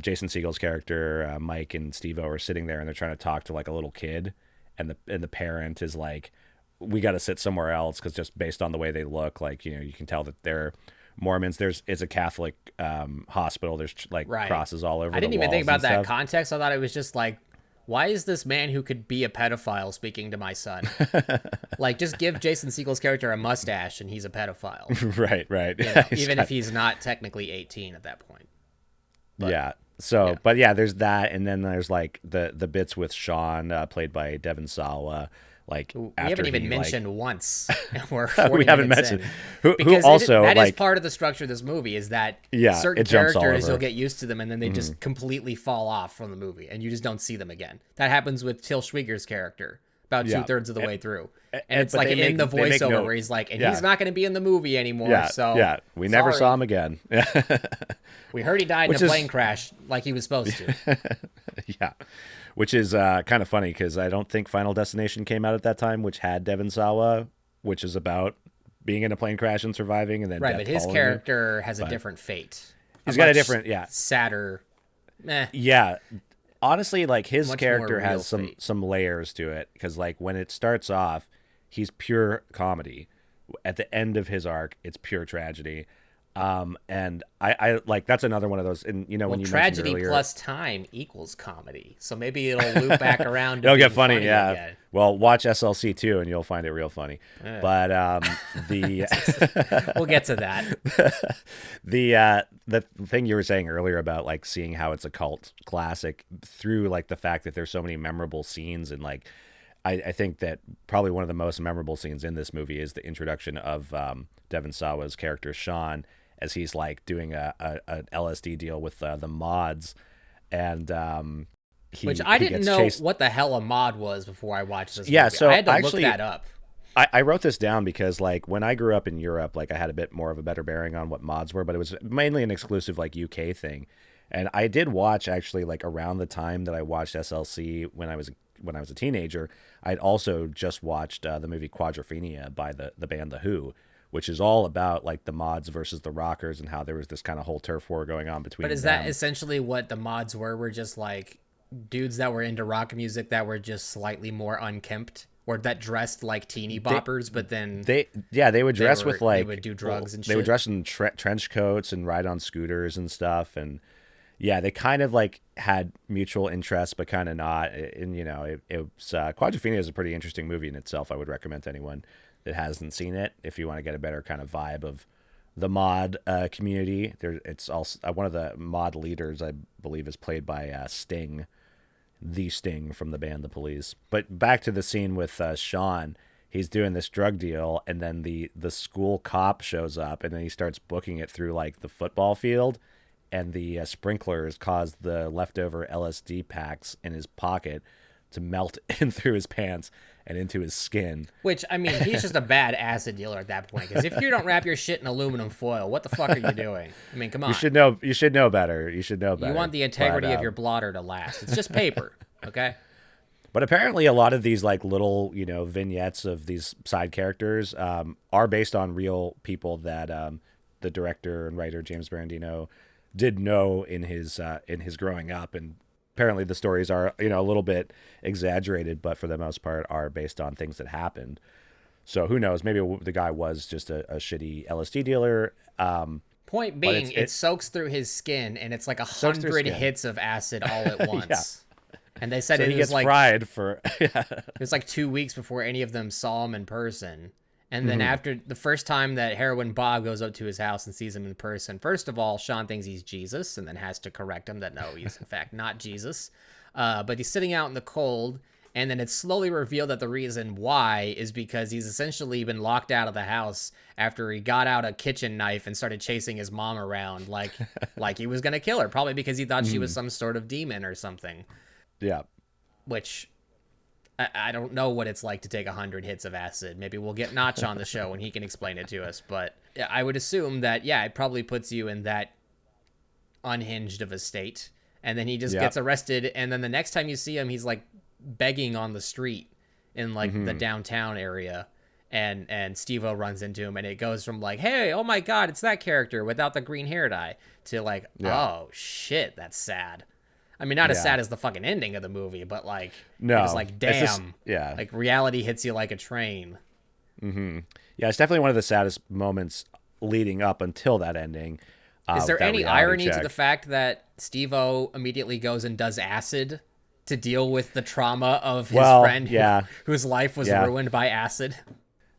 Jason Segel's character Mike and Steve-O are sitting there and they're trying to talk to like a little kid, and the parent is like, we got to sit somewhere else because just based on the way they look, like you can tell that they're Mormons. It's a Catholic hospital. There's like Right. crosses all over I the didn't even think walls about and that stuff. context. I thought it was just like, why is this man who could be a pedophile speaking to my son? Like, just give Jason Segel's character a mustache and he's a pedophile. Right. Even if he's not technically 18 at that point. But, yeah. So, yeah. but yeah, there's that, and then there's like the bits with Sean, played by Devon Sawa. Like We after haven't even he, mentioned like, once. And we're 40 we haven't minutes mentioned in. who Because also that is like part of the structure of this movie is that Yeah, certain it jumps all characters over. you'll get used to them and then they just completely fall off from the movie and you just don't see them again. That happens with Till Schweiger's character about Yeah. 2/3 of the way through. And it's but like they in make- the they make voiceover note- where he's like, and Yeah. he's not going to be in the movie anymore. yeah, So yeah, we never sorry. saw him again. We heard he died Which in a is- plane crash like he was supposed to. Yeah, which is kind of funny because I don't think Final Destination came out at that time, which had Devon Sawa, which is about being in a plane crash and surviving, and then Right, death but his following you. character has a different fate. He's got a much different, yeah. sadder. Yeah, honestly, like his Much character more real has fate. some layers to it because like when it starts off, he's pure comedy. At the end of his arc, it's pure tragedy. And I like that's another one of those. And when you mentioned Tragedy earlier, plus time equals comedy. So maybe it'll loop back around to it'll get being funny. Yeah. again. Well, watch SLC too, and you'll find it real funny. But the We'll get to that. the thing you were saying earlier about like seeing how it's a cult classic through like the fact that there's so many memorable scenes, and like I think that probably one of the most memorable scenes in this movie is the introduction of Devon Sawa's character Sean as he's like doing an LSD deal with the mods, and which I he didn't gets know chased. what the hell a mod was before I watched this Yeah, movie. so I had to actually, look that up. I wrote this down because like when I grew up in Europe, like I had a bit more of a better bearing on what mods were, but it was mainly an exclusive like UK thing. And I did watch actually like around the time that I watched SLC when I was a teenager, I'd also just watched the movie Quadrophenia by the band The Who, which is all about like the mods versus the rockers and how there was this kind of whole turf war going on between But is them. that essentially what the mods were? Were just like dudes that were into rock music that were just slightly more unkempt, or that dressed like teeny boppers, but then they would dress with like they would do drugs and shit. They would dress in trench coats and ride on scooters and stuff, and yeah, they kind of like had mutual interests, but kind of not. And you know, it's Quadrophenia is a pretty interesting movie in itself. I would recommend to anyone that hasn't seen it if you want to get a better kind of vibe of the mod community. It's also one of the mod leaders, I believe, is played by Sting, the Sting from the band The Police. But back to the scene with Sean. He's doing this drug deal, and then the school cop shows up, and then he starts booking it through like the football field, and the sprinklers cause the leftover LSD packs in his pocket to melt in through his pants and into his skin. Which, I mean, he's just a bad acid dealer at that point. Because if you don't wrap your shit in aluminum foil, what the fuck are you doing? I mean, come on. You should know better. You should know better. You want the integrity of your blotter to last. It's just paper, okay? But apparently, a lot of these like little, you know, vignettes of these side characters are based on real people that the director and writer James Brandino did know in his growing up, and apparently the stories are, you know, a little bit exaggerated, but for the most part are based on things that happened. So who knows? Maybe the guy was just a shitty LSD dealer. Point being, it soaks through his skin, and it's like 100 hits of acid all at once. Yeah. And they said so it he was gets like fried for. it was like 2 weeks before any of them saw him in person. And then after the first time that Heroin Bob goes up to his house and sees him in person, first of all, Sean thinks he's Jesus and then has to correct him that no, he's in fact not Jesus. But he's sitting out in the cold, and then it's slowly revealed that the reason why is because he's essentially been locked out of the house after he got out a kitchen knife and started chasing his mom around like he was going to kill her, probably because he thought she was some sort of demon or something. Yeah. Which I don't know what it's like to take 100 hits of acid. Maybe we'll get Notch on the show and he can explain it to us. But I would assume that, yeah, it probably puts you in that unhinged of a state. And then he just gets arrested. And then the next time you see him, he's like begging on the street in like the downtown area. And Steve-O runs into him, and it goes from like, hey, oh my God, it's that character without the green hair dye, to like, oh shit, that's sad. I mean, not as sad as the fucking ending of the movie, but like, no, it's like, damn, just, like reality hits you like a train. Yeah, it's definitely one of the saddest moments leading up until that ending. Is there any irony to the fact that Steve-O immediately goes and does acid to deal with the trauma of his friend whose life was ruined by acid?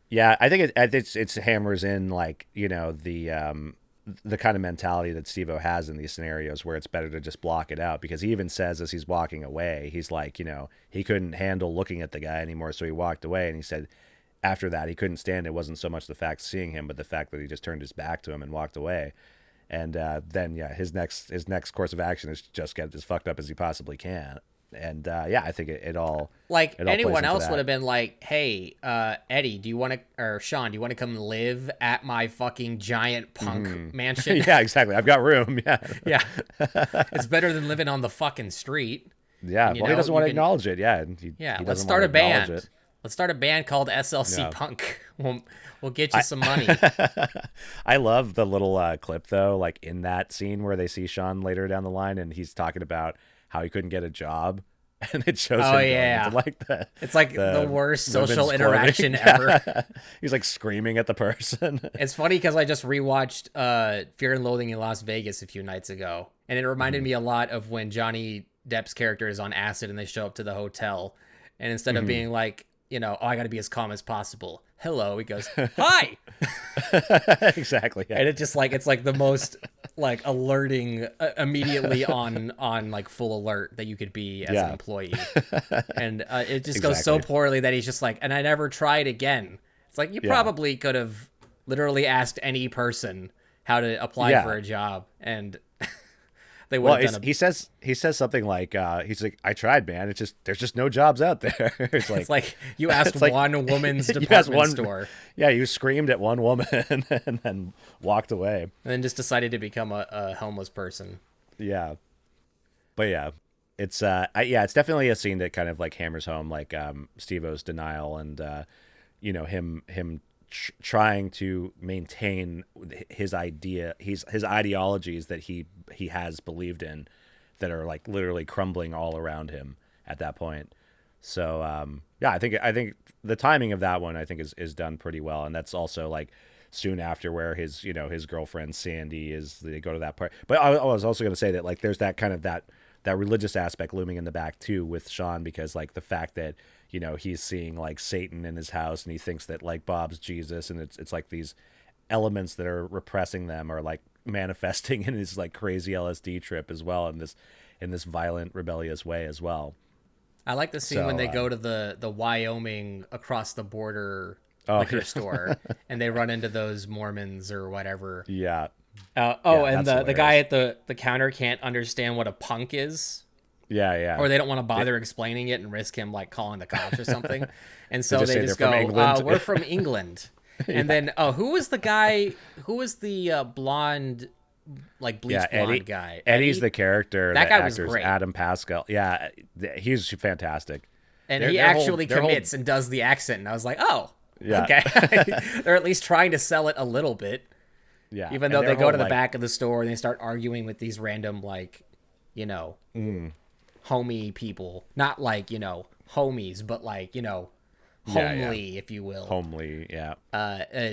Yeah, I think it's hammers in like, you know, the kind of mentality that Steve-O has in these scenarios where it's better to just block it out, because he even says as he's walking away, he's like, you know, he couldn't handle looking at the guy anymore, so he walked away, and he said after that he couldn't stand it wasn't so much the fact of seeing him, but the fact that he just turned his back to him and walked away. And then his next course of action is just get as fucked up as he possibly can. And I think it all, like, it all anyone else that. would have been like, hey, Eddie, do you want to, or Sean, do you want to come live at my fucking giant punk mansion? Yeah, exactly. I've got room. Yeah. Yeah. It's better than living on the fucking street. Yeah. Well, he doesn't want to acknowledge it. Yeah. Let's start a band. Let's start a band called SLC Punk. We'll get you some money. I love the little clip though, like in that scene where they see Sean later down the line, and he's talking about how he couldn't get a job, and it shows him going into, like it's like the worst social interaction ever. He's like screaming at the person. It's funny because I just rewatched Fear and Loathing in Las Vegas a few nights ago, and it reminded me a lot of when Johnny Depp's character is on acid and they show up to the hotel, and instead of being like, you know, oh, I got to be as calm as possible. Hello, he goes, hi. Exactly. Yeah. And it just like, it's like the most like alerting, immediately on like full alert that you could be as an employee. And it just goes so poorly that he's just like, and I never tried again. It's like, you probably could have literally asked any person, how to apply for a job, and they would Well, have done he says something like he's like, I tried, man. It's just there's just no jobs out there. it's like you asked it's like- one woman's you asked department store, Yeah, you screamed at one woman and then walked away. and then just decided to become a homeless person. Yeah, but yeah, it's it's definitely a scene that kind of like hammers home like Steve-O's denial and him trying to maintain his ideologies that he has believed in that are like literally crumbling all around him at that point. So I think the timing of that one I think is done pretty well, and that's also like soon after where his girlfriend Sandy they go to that part. But I was also going to say that like there's that kind of that religious aspect looming in the back too with Sean, because like the fact that he's seeing like Satan in his house and he thinks that like Bob's Jesus, and it's like these elements that are repressing them are like manifesting in his like crazy LSD trip as well, in this violent rebellious way as well. I like the scene when they go to the Wyoming across the border liquor store and they run into those Mormons or whatever. Yeah. And the guy at the counter can't understand what a punk is. Yeah. Or they don't want to bother explaining it and risk him like calling the cops or something. And so they just go, we're from England. And then, who was the guy? Who was the blonde, like bleach blonde guy? Eddie's the character. That guy was great. Adam Pascal. Yeah, he's fantastic. And he actually commits and does the accent. And I was like, okay. They're at least trying to sell it a little bit. Yeah. Even though they go to the back of the store and they start arguing with these random, like, homie people. Not like, homies, but like, homely, if you will. Homely, yeah.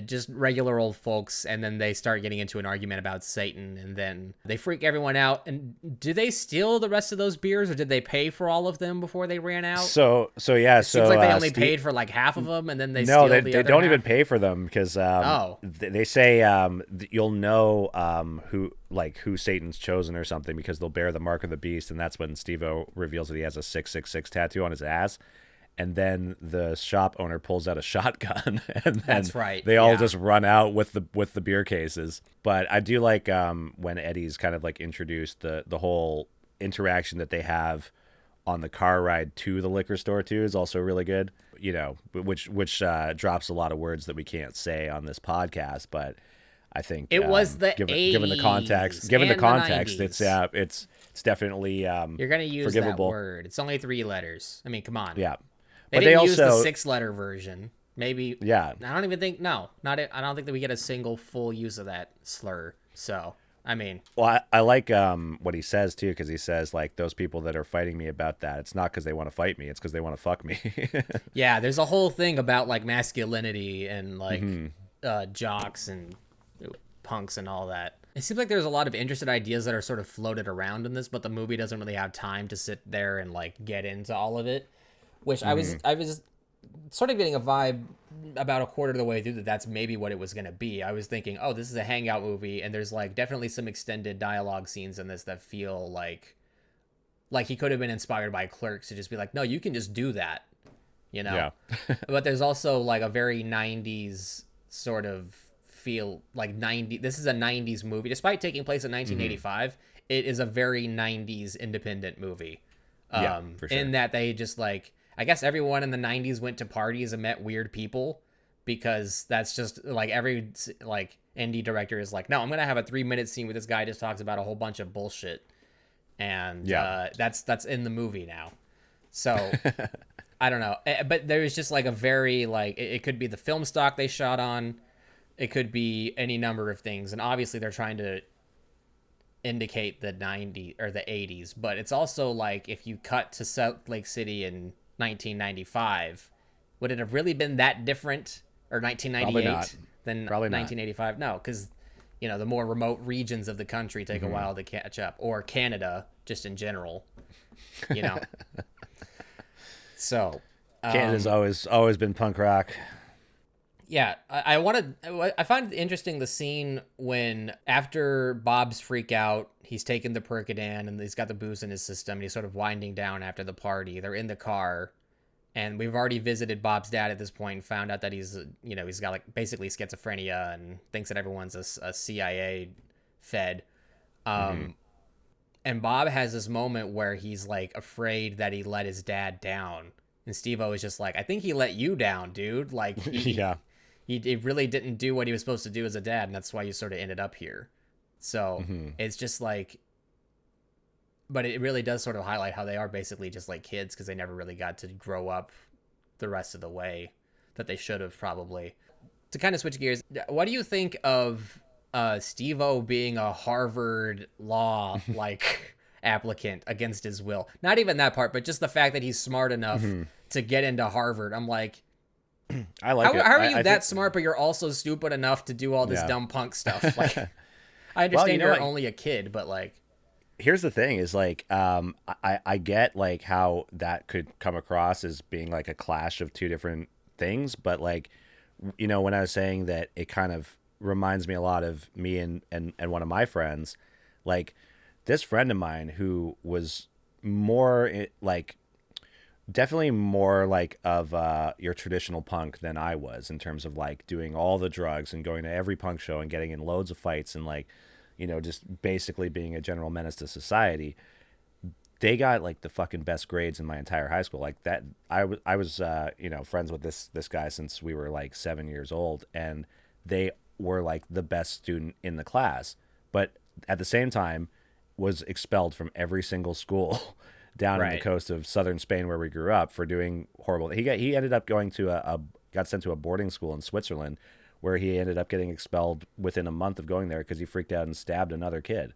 Just regular old folks, and then they start getting into an argument about Satan, and then they freak everyone out. And do they steal the rest of those beers, or did they pay for all of them before they ran out? So it seems like they only paid for like half of them, and then they steal the other they don't half. even pay for them because they say you'll know who Satan's chosen or something because they'll bear the mark of the beast, and that's when Steve-O reveals that he has a 666 tattoo on his ass. And then the shop owner pulls out a shotgun, and then that's right. They all just run out with the beer cases. But I do like when Eddie's kind of like introduced the whole interaction that they have on the car ride to the liquor store too is also really good. Which drops a lot of words that we can't say on this podcast, but I think it was the given the context, it's definitely you're gonna use forgivable. that word. It's only 3 letters. I mean, come on. Yeah. They didn't use the 6-letter version. Maybe. Yeah. I don't even think. No, not. I don't think that we get a single full use of that slur. So, I mean. Well, I like what he says too, because he says like those people that are fighting me about that, it's not because they want to fight me, it's because they want to fuck me. Yeah, there's a whole thing about like masculinity and like jocks and punks and all that. It seems like there's a lot of interested ideas that are sort of floated around in this, but the movie doesn't really have time to sit there and like get into all of it. Which I was sort of getting a vibe about a quarter of the way through that's maybe what it was going to be. I was thinking, this is a hangout movie, and there's like definitely some extended dialogue scenes in this that feel like he could have been inspired by Clerks to just be like, no, you can just do that, Yeah. But there's also like a very 90s sort of feel, like this is a 90s movie. Despite taking place in 1985, it is a very 90s independent movie. For sure. In that they just like, I guess everyone in the 90s went to parties and met weird people, because that's just like every like indie director is like, no, I'm going to have a 3-minute scene where this guy just talks about a whole bunch of bullshit. And that's in the movie now. So I don't know. But there's just like a very like, it could be the film stock they shot on. It could be any number of things. And obviously they're trying to indicate the 90s or the 80s, but it's also like if you cut to Salt Lake City in 1995, would it have really been that different, or 1998 than 1985? No, because the more remote regions of the country take a while to catch up, or Canada just in general, So Canada's always been punk rock. Yeah, I find it interesting the scene when after Bob's freak out, he's taken the Percodan and he's got the booze in his system and he's sort of winding down after the party. They're in the car And we've already visited Bob's dad at this point and found out that he's, he's got like basically schizophrenia and thinks that everyone's a CIA fed. And Bob has this moment where he's like afraid that he let his dad down. And Steve-O is just like, I think he let you down, dude. Like, he really didn't do what he was supposed to do as a dad. And that's why you sort of ended up here. So it's just like, but it really does sort of highlight how they are basically just like kids because they never really got to grow up the rest of the way that they should have probably. To kind of switch gears, what do you think of Steve-O being a Harvard law like applicant against his will? Not even that part, but just the fact that he's smart enough to get into Harvard. I'm like, I like it. How are you that smart, but you're also stupid enough to do all this dumb punk stuff? Like, I understand you're only a kid, but like, here's the thing is like, I get like how that could come across as being like a clash of two different things. But like, when I was saying that it kind of reminds me a lot of me and one of my friends, like this friend of mine who was more like, definitely more like of your traditional punk than I was in terms of like doing all the drugs and going to every punk show and getting in loads of fights and like, just basically being a general menace to society. They got like the fucking best grades in my entire high school. Like that, I was friends with this guy since we were like 7 years old, and they were like the best student in the class, but at the same time was expelled from every single school down in the coast of southern Spain where we grew up for doing horrible. He ended up going to got sent to a boarding school in Switzerland, where he ended up getting expelled within a month of going there because he freaked out and stabbed another kid.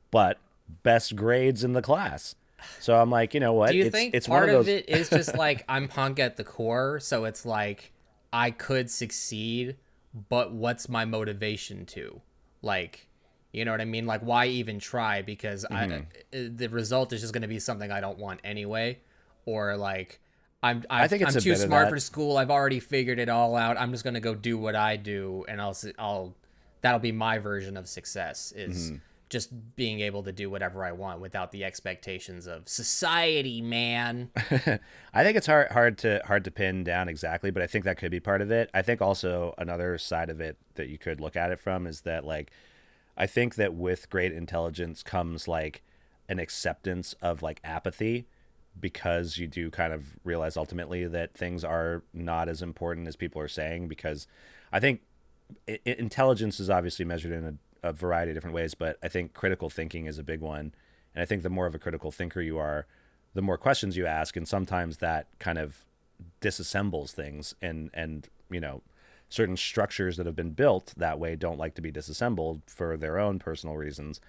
But best grades in the class. So I'm like, you know what? Do you think it's part of it is just like I'm punk at the core, so it's like I could succeed, but what's my motivation to? Like, you know what I mean? Like, why even try? Because the result is just going to be something I don't want anyway, or like I'm too smart for school. I've already figured it all out. I'm just going to go do what I do, and that'll be my version of success is just being able to do whatever I want without the expectations of society, man. I think it's hard to pin down exactly, but I think that could be part of it. I think also another side of it that you could look at it from is that like, I think that with great intelligence comes like an acceptance of like apathy, because you do kind of realize ultimately that things are not as important as people are saying. Because I think intelligence is obviously measured in a variety of different ways, but I think critical thinking is a big one. And I think the more of a critical thinker you are, the more questions you ask, and sometimes that kind of disassembles things, and certain structures that have been built that way don't like to be disassembled for their own personal reasons,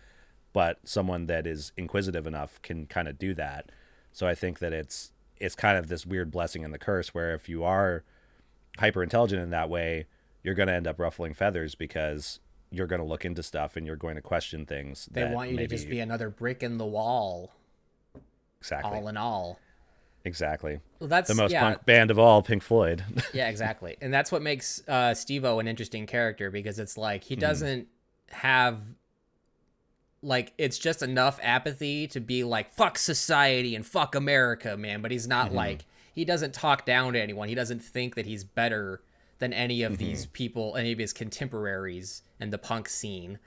but someone that is inquisitive enough can kind of do that. So I think that it's kind of this weird blessing and the curse, where if you are hyper intelligent in that way, you're going to end up ruffling feathers because you're going to look into stuff and you're going to question things. They want you to just be another brick in the wall. Exactly. All in all. Exactly. Well, that's the most punk band of all, Pink Floyd. Yeah, exactly. And that's what makes Steve-O an interesting character, because it's like he doesn't have like, it's just enough apathy to be like, fuck society and fuck America, man. But he's not like, he doesn't talk down to anyone. He doesn't think that he's better than any of these people, any of his contemporaries in the punk scene,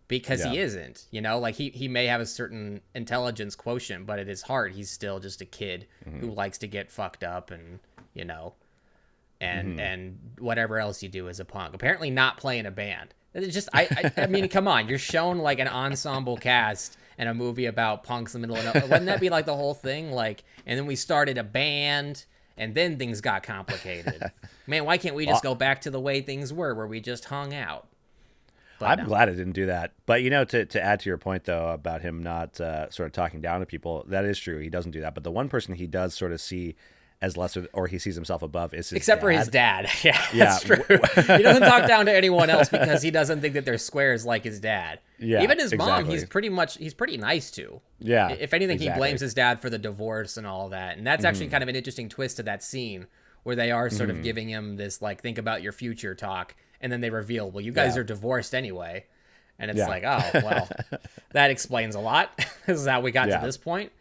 because he isn't, like he may have a certain intelligence quotient, but at his heart, he's still just a kid who likes to get fucked up and, and whatever else you do as a punk. Apparently not playing a band. It's just, I mean, come on, you're shown like an ensemble cast in a movie about punks in the middle of nowhere. Wouldn't that be like the whole thing? Like, and then we started a band, and then things got complicated. Man, why can't we just go back to the way things were, where we just hung out? But I'm glad I didn't do that. But, to add to your point, though, about him not sort of talking down to people, that is true. He doesn't do that. But the one person he does sort of see as lesser, or he sees himself above, is his Except dad. for his dad. Yeah, that's true. He doesn't talk down to anyone else because he doesn't think that they're squares like his dad. Yeah, even his mom, he's pretty nice to. Yeah. If anything, he blames his dad for the divorce and all that. And that's actually kind of an interesting twist to that scene, where they are sort of giving him this, like, think about your future talk. And then they reveal, well, you guys are divorced anyway. And it's like, oh, well, that explains a lot. This is how we got to this point.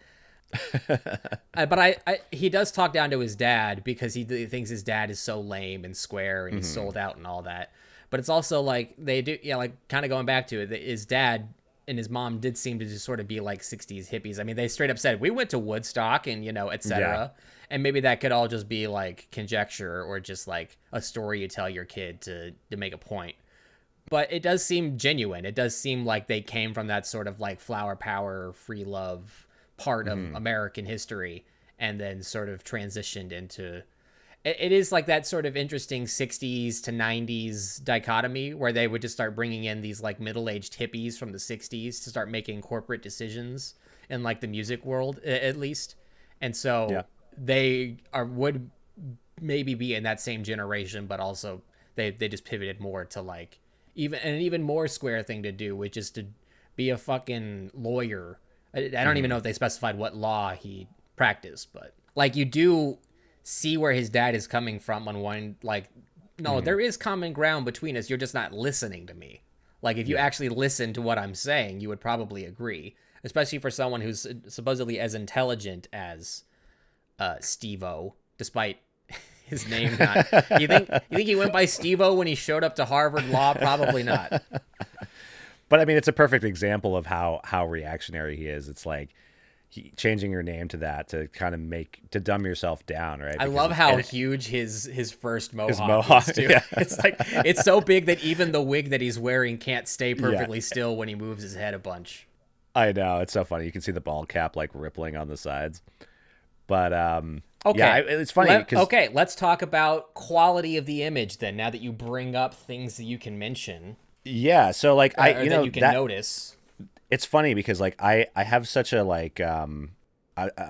But he does talk down to his dad because he thinks his dad is so lame and square and he's sold out and all that. But it's also like they do, yeah, like kind of going back to it, his dad and his mom did seem to just sort of be like 60s hippies. I mean, they straight up said, we went to Woodstock and, etc. Yeah. And maybe that could all just be like conjecture or just like a story you tell your kid to make a point. But it does seem genuine. It does seem like they came from that sort of like flower power, free love part of American history and then sort of transitioned into it is like that sort of interesting 60s to 90s dichotomy where they would just start bringing in these like middle-aged hippies from the 60s to start making corporate decisions in like the music world at least. And so they would maybe be in that same generation, but also they just pivoted more to like an even more square thing to do, which is to be a fucking lawyer. I don't even know if they specified what law he practiced, but like you do see where his dad is coming from on one, like, no, there is common ground between us. You're just not listening to me. Like if you actually listen to what I'm saying, you would probably agree, especially for someone who's supposedly as intelligent as Steve-O, despite his name not. You think he went by Steve-O when he showed up to Harvard Law? Probably not. But I mean, it's a perfect example of how reactionary he is. It's like changing your name to that to kind of to dumb yourself down, right? I love how huge his first mohawk is too. Yeah. It's like it's so big that even the wig that he's wearing can't stay perfectly still when he moves his head a bunch. I know, it's so funny. You can see the bald cap like rippling on the sides. But okay, yeah, it's funny. Okay, let's talk about quality of the image then. Now that you bring up things that you can mention, yeah. So like that you can notice. It's funny because like I have such a like I'm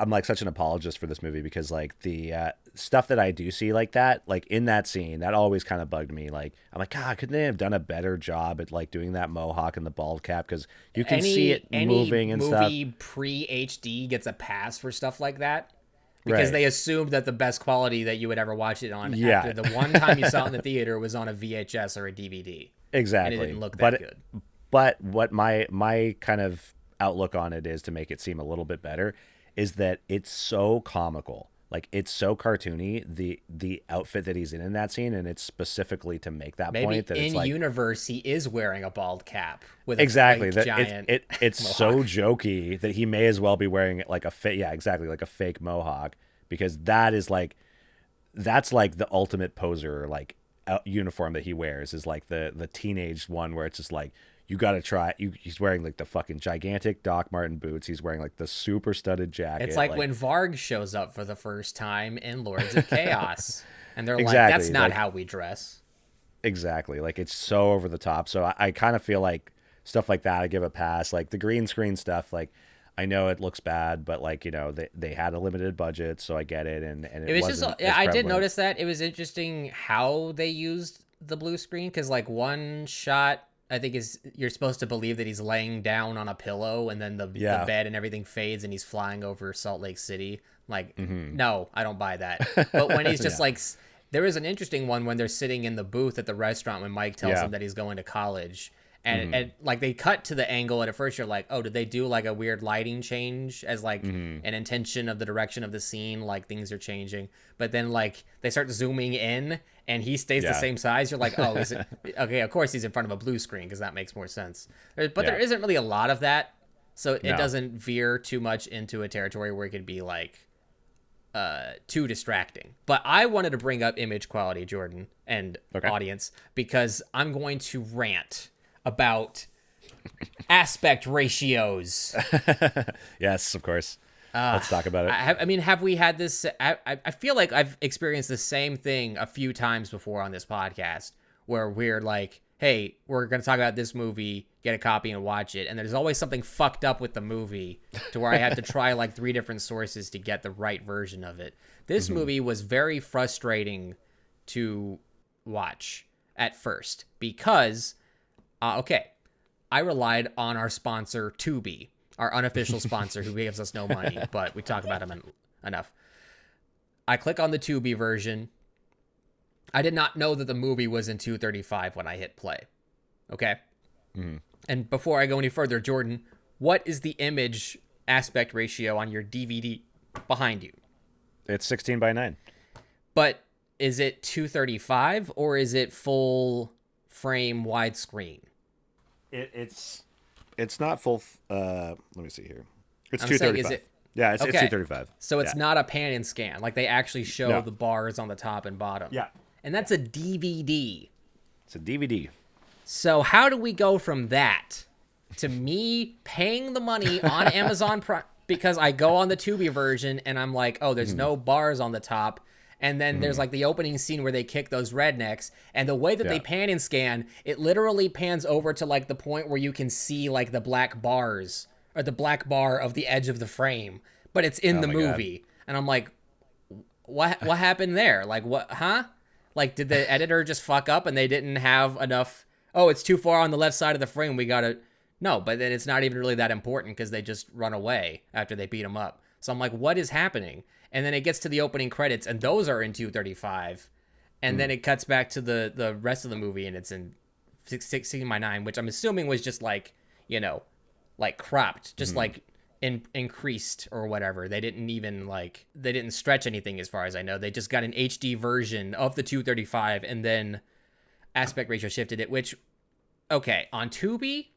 like such an apologist for this movie because like the stuff that I do see like that, like in that scene, that always kind of bugged me. Like I'm like, God, couldn't they have done a better job at like doing that mohawk and the bald cap? Because you can see it moving and stuff. Any movie pre-HD gets a pass for stuff like that because they assumed that the best quality that you would ever watch it on after the one time you saw it in the theater was on a VHS or a DVD. Exactly, and it didn't look that good. But what my kind of outlook on it is to make it seem a little bit better is that it's so comical. Like it's so cartoony, the outfit that he's in that scene, and it's specifically to make that point that it's like in universe he is wearing a bald cap with exactly a that giant it's so jokey that he may as well be wearing like a fake mohawk because that's like the ultimate poser like uniform that he wears is like the teenage one where it's just like you got to try. He's wearing like the fucking gigantic Doc Marten boots. He's wearing like the super studded jacket. It's like when Varg shows up for the first time in Lords of Chaos. And they're exactly. like, that's not how we dress. Exactly. Like it's so over the top. So I kind of feel like stuff like that, I give a pass. Like the green screen stuff, like I know it looks bad, but like, they had a limited budget, so I get it. And it was just, I did notice that. It was interesting how they used the blue screen. Cause like one shot, I think you're supposed to believe that he's laying down on a pillow and then the bed and everything fades and he's flying over Salt Lake City. Like, no, I don't buy that. But when he's just like, there is an interesting one when they're sitting in the booth at the restaurant when Mike tells him that he's going to college. And like they cut to the angle and at first you're like, oh, did they do like a weird lighting change as like an intention of the direction of the scene? Like things are changing, but then like they start zooming in and he stays the same size. You're like, oh, is it okay? Of course he's in front of a blue screen because that makes more sense. But there isn't really a lot of that. So it doesn't veer too much into a territory where it could be like too distracting. But I wanted to bring up image quality, Jordan and audience, because I'm going to rant about aspect ratios. Yes, of course. Let's talk about it. I mean, have we had this? I feel like I've experienced the same thing a few times before on this podcast where we're like, hey, we're going to talk about this movie, get a copy and watch it. And there's always something fucked up with the movie to where I have to try like 3 different sources to get the right version of it. This movie was very frustrating to watch at first because I relied on our sponsor, Tubi, our unofficial sponsor who gives us no money, but we talk about him enough. I click on the Tubi version. I did not know that the movie was in 235 when I hit play. Okay? And before I go any further, Jordan, what is the image aspect ratio on your DVD behind you? It's 16:9. But is it 235 or is it full frame widescreen? It's not full. Let me see here. It's I'm 235. saying, is it Yeah, it's okay? 235. So it's Yeah. not a pan and scan. Like they actually show No. the bars on the top and bottom. Yeah. And that's a DVD. It's a DVD. So how do we go from that to me paying the money on Amazon Prime because I go on the Tubi version and I'm like, oh, there's no bars on the top. And then there's like the opening scene where they kick those rednecks. And the way that they pan and scan, it literally pans over to like the point where you can see like the black bars or the black bar of the edge of the frame. But it's in the movie. God. And I'm like, what happened there? Like, what, huh? Like, did the editor just fuck up and they didn't have enough? Oh, it's too far on the left side of the frame. We got to... No, but then it's not even really that important because they just run away after they beat them up. So I'm like, what is happening? And then it gets to the opening credits, and those are in 235. And then it cuts back to the rest of the movie, and it's in 16:9, which I'm assuming was just like, you know, like cropped, just like increased or whatever. They didn't even like, they didn't stretch anything as far as I know. They just got an HD version of the 235 and then aspect ratio shifted it, which, okay, on Tubi,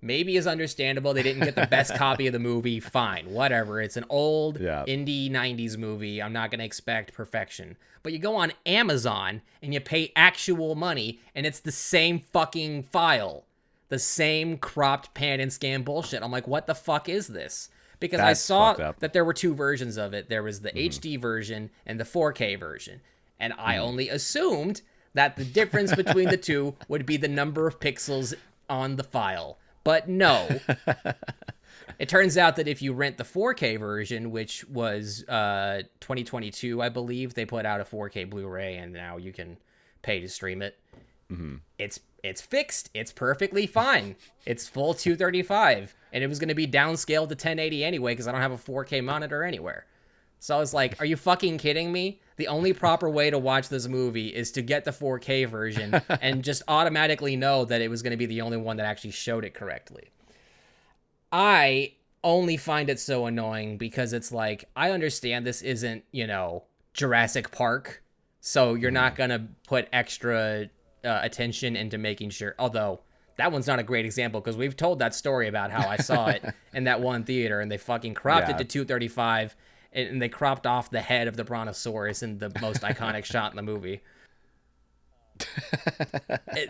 maybe is understandable. They didn't get the best copy of the movie. Fine, whatever. It's an old indie 90s movie. I'm not going to expect perfection. But you go on Amazon and you pay actual money and it's the same fucking file. The same cropped pan and scan bullshit. I'm like, what the fuck is this? Because I saw that there were two versions of it. There was the HD version and the 4K version. And I only assumed that the difference between the two would be the number of pixels on the file. But no. It turns out that if you rent the 4K version, which was 2022, I believe, they put out a 4K Blu-ray and now you can pay to stream it. It's fixed. It's perfectly fine. It's full 235. And it was going to be downscaled to 1080 anyway because I don't have a 4K monitor anywhere. So I was like, are you fucking kidding me? The only proper way to watch this movie is to get the 4K version and just automatically know that it was going to be the only one that actually showed it correctly. I only find it so annoying because it's like, I understand this isn't, you know, Jurassic Park. So you're not going to put extra attention into making sure, although that one's not a great example because we've told that story about how I saw it in that one theater and they fucking cropped it to 235 and they cropped off the head of the brontosaurus in the most iconic shot in the movie.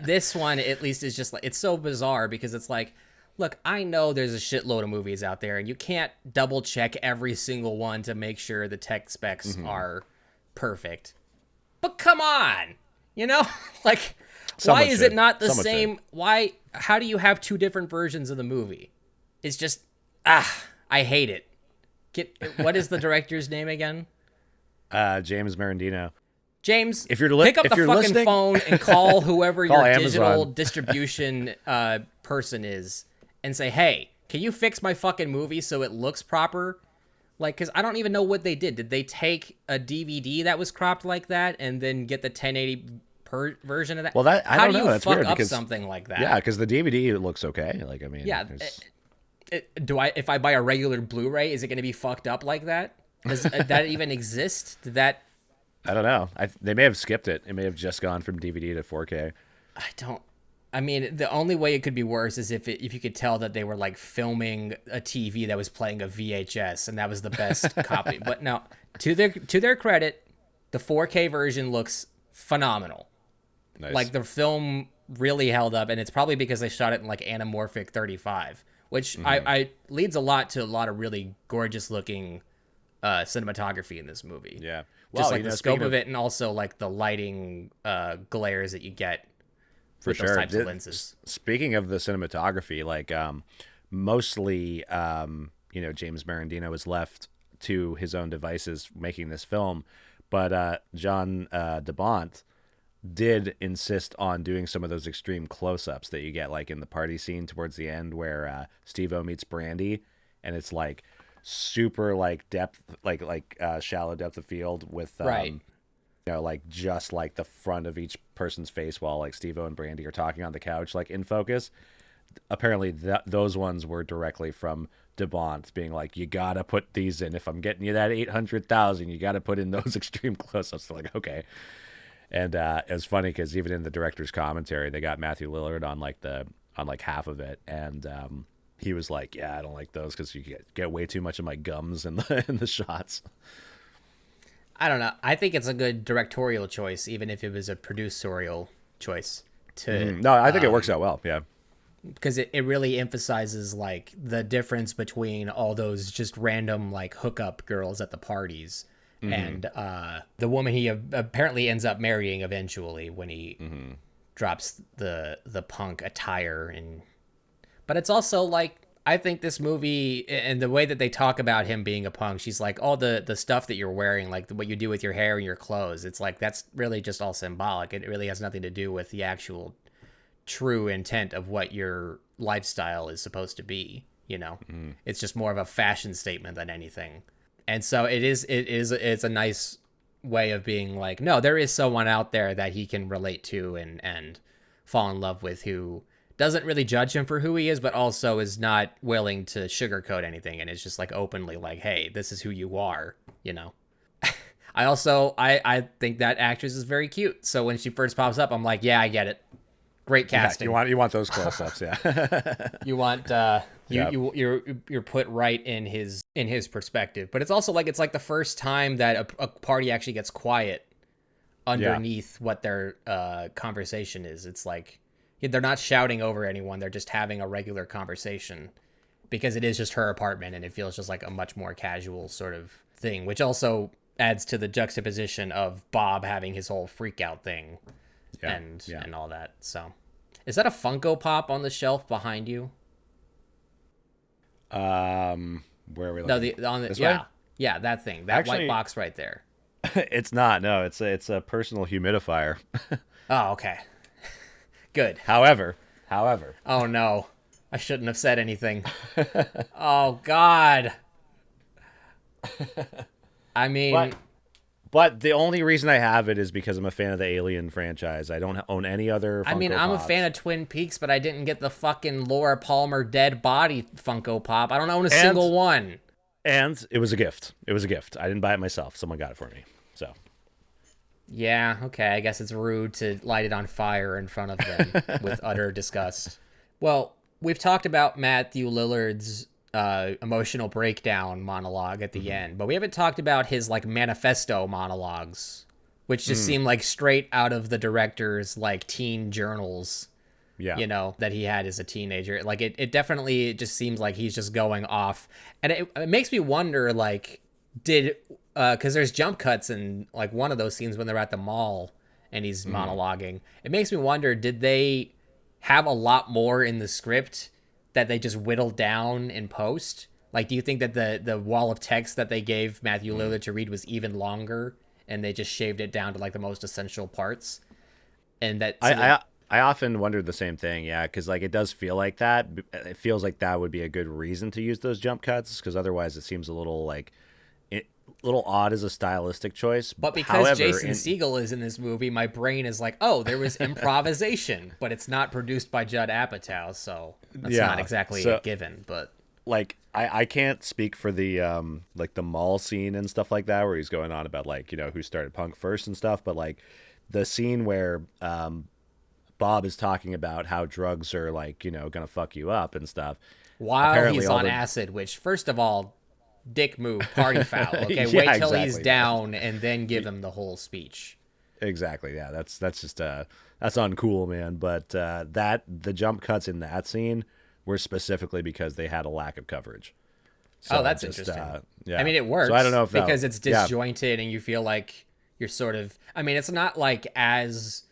This one at least is just like, it's so bizarre because it's like, look, I know there's a shitload of movies out there and you can't double check every single one to make sure the tech specs are perfect, but come on, you know, like, why is it not the same? Why? How do you have two different versions of the movie? It's just, I hate it. What is the director's name again? James Marandino. James, if you're pick up the fucking phone and call whoever your Amazon. Digital distribution person is and say, hey, can you fix my fucking movie so it looks proper? Like, because I don't even know what they did. Did they take a DVD that was cropped like that and then get the 1080 version of that? Well, I don't know. That's fuck weird up because something like that? Yeah, because the DVD looks okay. Like, I mean, yeah. If I buy a regular Blu-ray, is it going to be fucked up like that? Does that even exist? Did that? I don't know. They may have skipped it. It may have just gone from DVD to 4K. I mean, the only way it could be worse is if you could tell that they were like filming a TV that was playing a VHS and that was the best copy. But no, to their credit, the 4K version looks phenomenal. Nice. Like the film really held up, and it's probably because they shot it in like anamorphic 35, which I leads a lot to a lot of really gorgeous looking cinematography in this movie. Yeah, just like the scope of it, and also like the lighting glares that you get. For sure. Those types of lenses. Speaking of the cinematography, like mostly, James Marandino was left to his own devices making this film, but John DeBont did insist on doing some of those extreme close-ups that you get like in the party scene towards the end where Steve-O meets Brandy, and it's like super like depth, like shallow depth of field with right. Like just like the front of each person's face while like Steve-O and Brandy are talking on the couch, like in focus. Apparently those ones were directly from de Bont being like, you gotta put these in. If I'm getting you that 800,000, you gotta put in those extreme close-ups. Like, okay. And it was funny because even in the director's commentary, they got Matthew Lillard on like half of it, and he was like, "Yeah, I don't like those because you get way too much of my gums in the shots." I don't know. I think it's a good directorial choice, even if it was a producerial choice. No, I think it works out well. Yeah, because it really emphasizes like the difference between all those just random like hookup girls at the parties and the woman he apparently ends up marrying eventually when he drops the punk attire. But it's also like, I think this movie and the way that they talk about him being a punk, she's like, all the stuff that you're wearing, like what you do with your hair and your clothes, it's like that's really just all symbolic. It really has nothing to do with the actual true intent of what your lifestyle is supposed to be, you know. It's just more of a fashion statement than anything. And so it's a nice way of being like, no, there is someone out there that he can relate to and fall in love with, who doesn't really judge him for who he is, but also is not willing to sugarcoat anything, and it's just like openly like, hey, this is who you are, you know. I think that actress is very cute, so when she first pops up, I'm like, yeah, I get it. Great casting. Yeah, you want those close-ups, yeah. You want you're put right in his perspective. But it's also like, it's like the first time that a party actually gets quiet underneath what their conversation is. It's like they're not shouting over anyone, they're just having a regular conversation, because it is just her apartment and it feels just like a much more casual sort of thing, which also adds to the juxtaposition of Bob having his whole freak out thing and all that. So is that a Funko Pop on the shelf behind you? Where are we looking? No, this way? Yeah, that thing, that white box right there. It's not. No, it's a personal humidifier. Oh, okay. Good. However. Oh no, I shouldn't have said anything. Oh God. I mean, but the only reason I have it is because I'm a fan of the Alien franchise. I don't own any other Funko I'm Pops. a fan of Twin Peaks, but I didn't get the fucking Laura Palmer dead body Funko Pop. I don't own a single one. And it was a gift. I didn't buy it myself. Someone got it for me. So. Yeah, okay. I guess it's rude to light it on fire in front of them with utter disgust. Well, we've talked about Matthew Lillard's emotional breakdown monologue at the end, but we haven't talked about his like manifesto monologues, which just seem like straight out of the director's like teen journals. Yeah, you know, that he had as a teenager. Like it definitely just seems like he's just going off, and it makes me wonder, like, because there's jump cuts in like one of those scenes when they're at the mall and he's monologuing. It makes me wonder, did they have a lot more in the script that they just whittled down in post? Like, do you think that the wall of text that they gave Matthew Lillard to read was even longer and they just shaved it down to like the most essential parts? And that I often wondered the same thing, yeah, because like it does feel like that. It feels like that would be a good reason to use those jump cuts, because otherwise it seems a little odd as a stylistic choice. But because Jason Segel is in this movie, my brain is like, oh, there was improvisation, but it's not produced by Judd Apatow, so that's not exactly a given. But like, I can't speak for the like the mall scene and stuff like that, where he's going on about like, you know, who started punk first and stuff. But like the scene where Bob is talking about how drugs are like, you know, gonna fuck you up and stuff while apparently he's on acid, which, first of all, dick move, party foul. Okay, wait till he's down and then give him the whole speech. Exactly. Yeah, that's just that's uncool, man. But the jump cuts in that scene were specifically because they had a lack of coverage. So that's interesting. Yeah, I mean, it works. So I don't know if because it's disjointed and you feel like you're sort of. I mean, it's not like as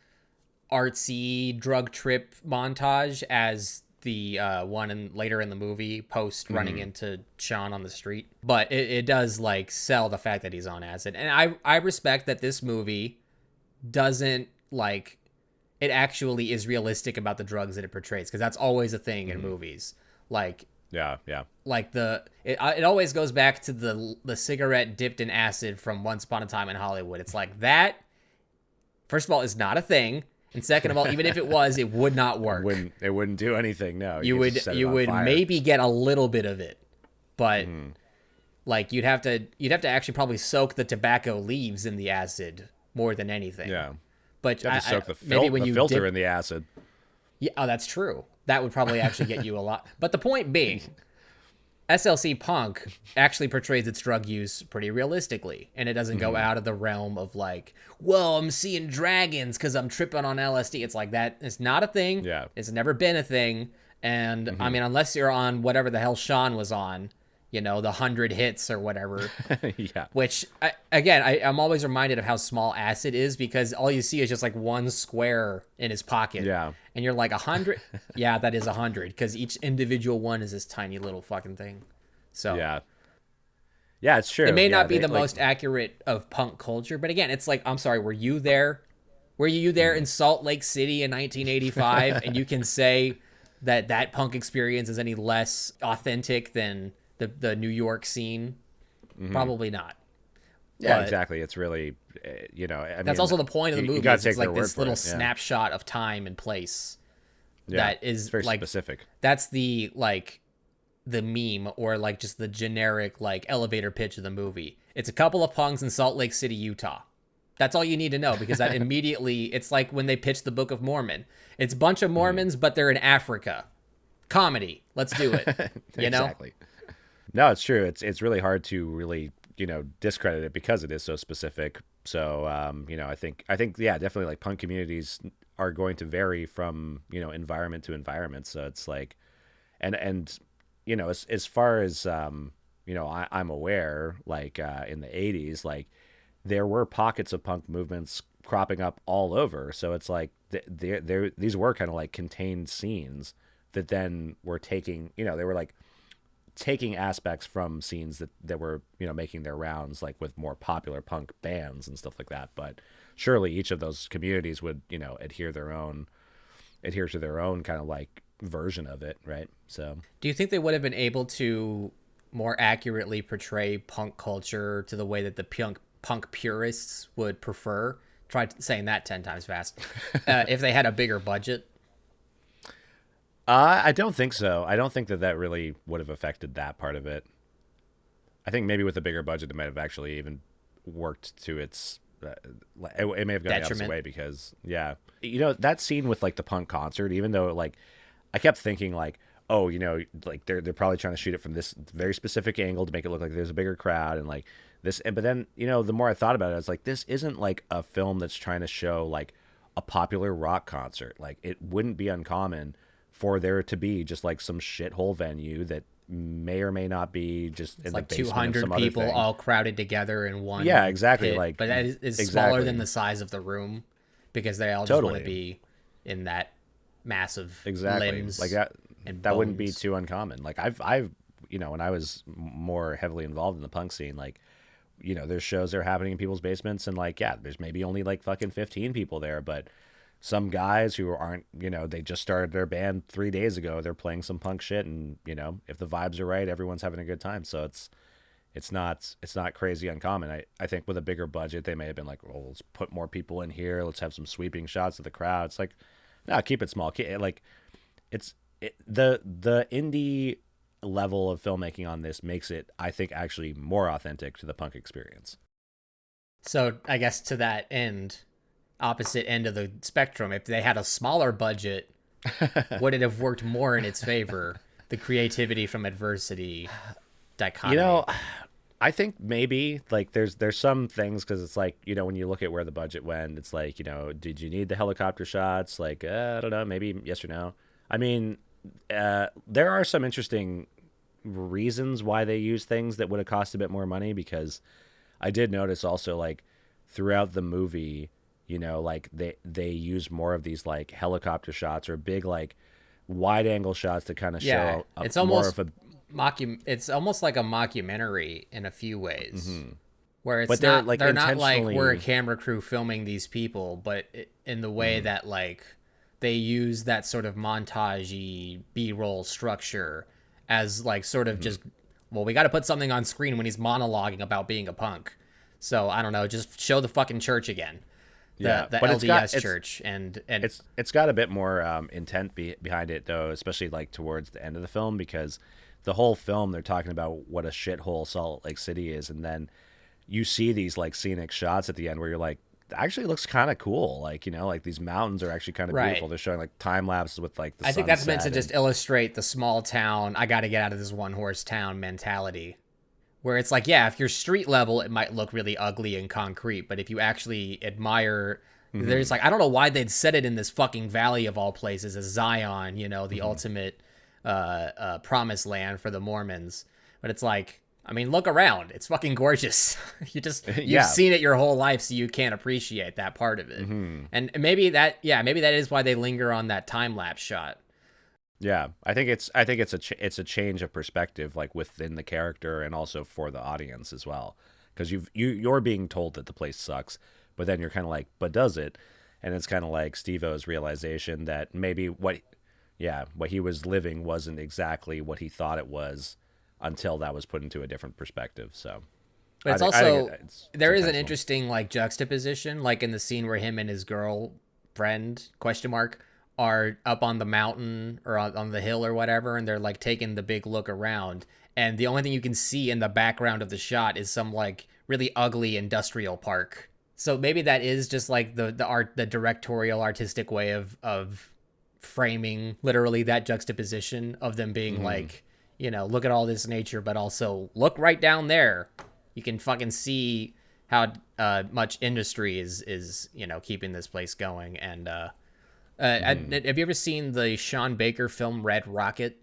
artsy drug trip montage as the one later in the movie, post running into Sean on the street, but it does like sell the fact that he's on acid. And I respect that this movie doesn't like, it actually is realistic about the drugs that it portrays, because that's always a thing in movies. Like like it always goes back to the cigarette dipped in acid from Once Upon a Time in Hollywood. It's like, that first of all is not a thing. And second of all, even if it was, it would not work. It wouldn't do anything. No, you would maybe get a little bit of it, but like you'd have to actually probably soak the tobacco leaves in the acid more than anything. Yeah. But You have to soak maybe when the you filter in the acid. Yeah, oh, that's true. That would probably actually get you a lot. But the point being, SLC Punk actually portrays its drug use pretty realistically, and it doesn't go out of the realm of like, well, I'm seeing dragons because I'm tripping on LSD. It's like that. It's not a thing. Yeah. It's never been a thing. And I mean, unless you're on whatever the hell Sean was on, the 100 hits or whatever. Yeah. Which, I'm always reminded of how small acid is, because all you see is just like one square in his pocket. Yeah. And you're like, 100? Yeah, that is 100, because each individual one is this tiny little fucking thing. So Yeah. Yeah, it's true. it may not be the most accurate of punk culture, but again, it's like, I'm sorry, were you there? Were you there in Salt Lake City in 1985? And you can say that punk experience is any less authentic than the New York scene? Probably not. Yeah, But exactly. It's really, that's also the point of the movie. Gotta Is take it's like their word this for little it, yeah. snapshot of time and place that is it's very like specific. that's the meme, or like just the generic like elevator pitch of the movie. It's a couple of punks in Salt Lake City, Utah. That's all you need to know, because that immediately, it's like when they pitched the Book of Mormon. It's a bunch of Mormons, but they're in Africa. Comedy. Let's do it. Exactly. No, it's true. It's really hard to really, discredit it because it is so specific. So, I think, yeah, definitely like punk communities are going to vary from, environment to environment. So it's like, and as far as, I'm aware, like, in the 80s, like, there were pockets of punk movements cropping up all over. So it's like these were kind of like contained scenes that then were taking, they were like taking aspects from scenes that were, making their rounds, like with more popular punk bands and stuff like that. But surely each of those communities would, adhere to their own kind of like version of it. Right. So Do you think they would have been able to more accurately portray punk culture to the way that the punk purists would prefer? Try saying that 10 times fast. If they had a bigger budget? I don't think so. I don't think that really would have affected that part of it. I think maybe with a bigger budget, it might have actually even worked to its. It may have gone the opposite way, because that scene with like the punk concert, even though like I kept thinking like, oh, like they're probably trying to shoot it from this very specific angle to make it look like there's a bigger crowd and like this. But then the more I thought about it, I was like, this isn't like a film that's trying to show like a popular rock concert. Like it wouldn't be uncommon for there to be just like some shithole venue that may or may not be just in like the basement 200 of some people other thing. all crowded together in one. Yeah, exactly. pit, Like, but that is exactly. smaller than the size of the room, because they all just want Totally. to be in that massive Exactly. limbs. Like that and wouldn't be bones. too uncommon. Like I've when I was more heavily involved in the punk scene, like there's shows that are happening in people's basements, and like there's maybe only like fucking 15 people there, but some guys who aren't, they just started their band 3 days ago, they're playing some punk shit, and if the vibes are right, everyone's having a good time. So it's not crazy uncommon. I think with a bigger budget, they may have been like, well, let's put more people in here, let's have some sweeping shots of the crowd. It's like, no, keep it small. Like the indie level of filmmaking on this makes it, I think, actually more authentic to the punk experience. So I guess to that end, opposite end of the spectrum, if they had a smaller budget, would it have worked more in its favor? The creativity from adversity dichotomy. I think maybe like there's some things, because it's like, when you look at where the budget went, it's like, did you need the helicopter shots? Like, I don't know, maybe yes or no. I mean, there are some interesting reasons why they use things that would have cost a bit more money, because I did notice also like throughout the movie, like they use more of these like helicopter shots or big like wide angle shots to kind of show it's more almost of a it's almost like a mockumentary in a few ways, where it's But not like they're not like intentionally- we're a camera crew filming these people, but in the way that like they use that sort of montagey B-roll structure as like sort of just, well, we got to put something on screen when he's monologuing about being a punk. So I don't know, just show the fucking church again. The but LDS church, and it's got a bit more intent behind it though, especially like towards the end of the film, because the whole film they're talking about what a shithole Salt Lake City is, and then you see these like scenic shots at the end where you're like, actually looks kind of cool. Like, you know, like these mountains are actually kind of Right. beautiful. They're showing like time lapses with like the I think that's meant to sunset just illustrate the small town, I got to get out of this one horse town mentality. Where it's like, yeah, if you're street level, it might look really ugly and concrete. But if you actually admire, there's like, I don't know why they'd set it in this fucking valley of all places as Zion, you know, the ultimate promised land for the Mormons. But it's like, I mean, look around. It's fucking gorgeous. You've seen it your whole life, so you can't appreciate that part of it. And maybe that is why they linger on that time lapse shot. Yeah, I think it's a change of perspective, like within the character and also for the audience as well, because you're being told that the place sucks, but then you're kind of like, but does it? And it's kind of like Steve-O's realization that maybe what he was living wasn't exactly what he thought it was until that was put into a different perspective. So, but it's also there is an interesting like juxtaposition, like in the scene where him and his girlfriend are up on the mountain or on the hill or whatever, and they're like taking the big look around, and the only thing you can see in the background of the shot is some like really ugly industrial park. So maybe that is just like the directorial artistic way of framing literally that juxtaposition of them being like, you know, look at all this nature, but also look right down there. You can fucking see how much industry is you know, keeping this place going. And have you ever seen the Sean Baker film Red Rocket?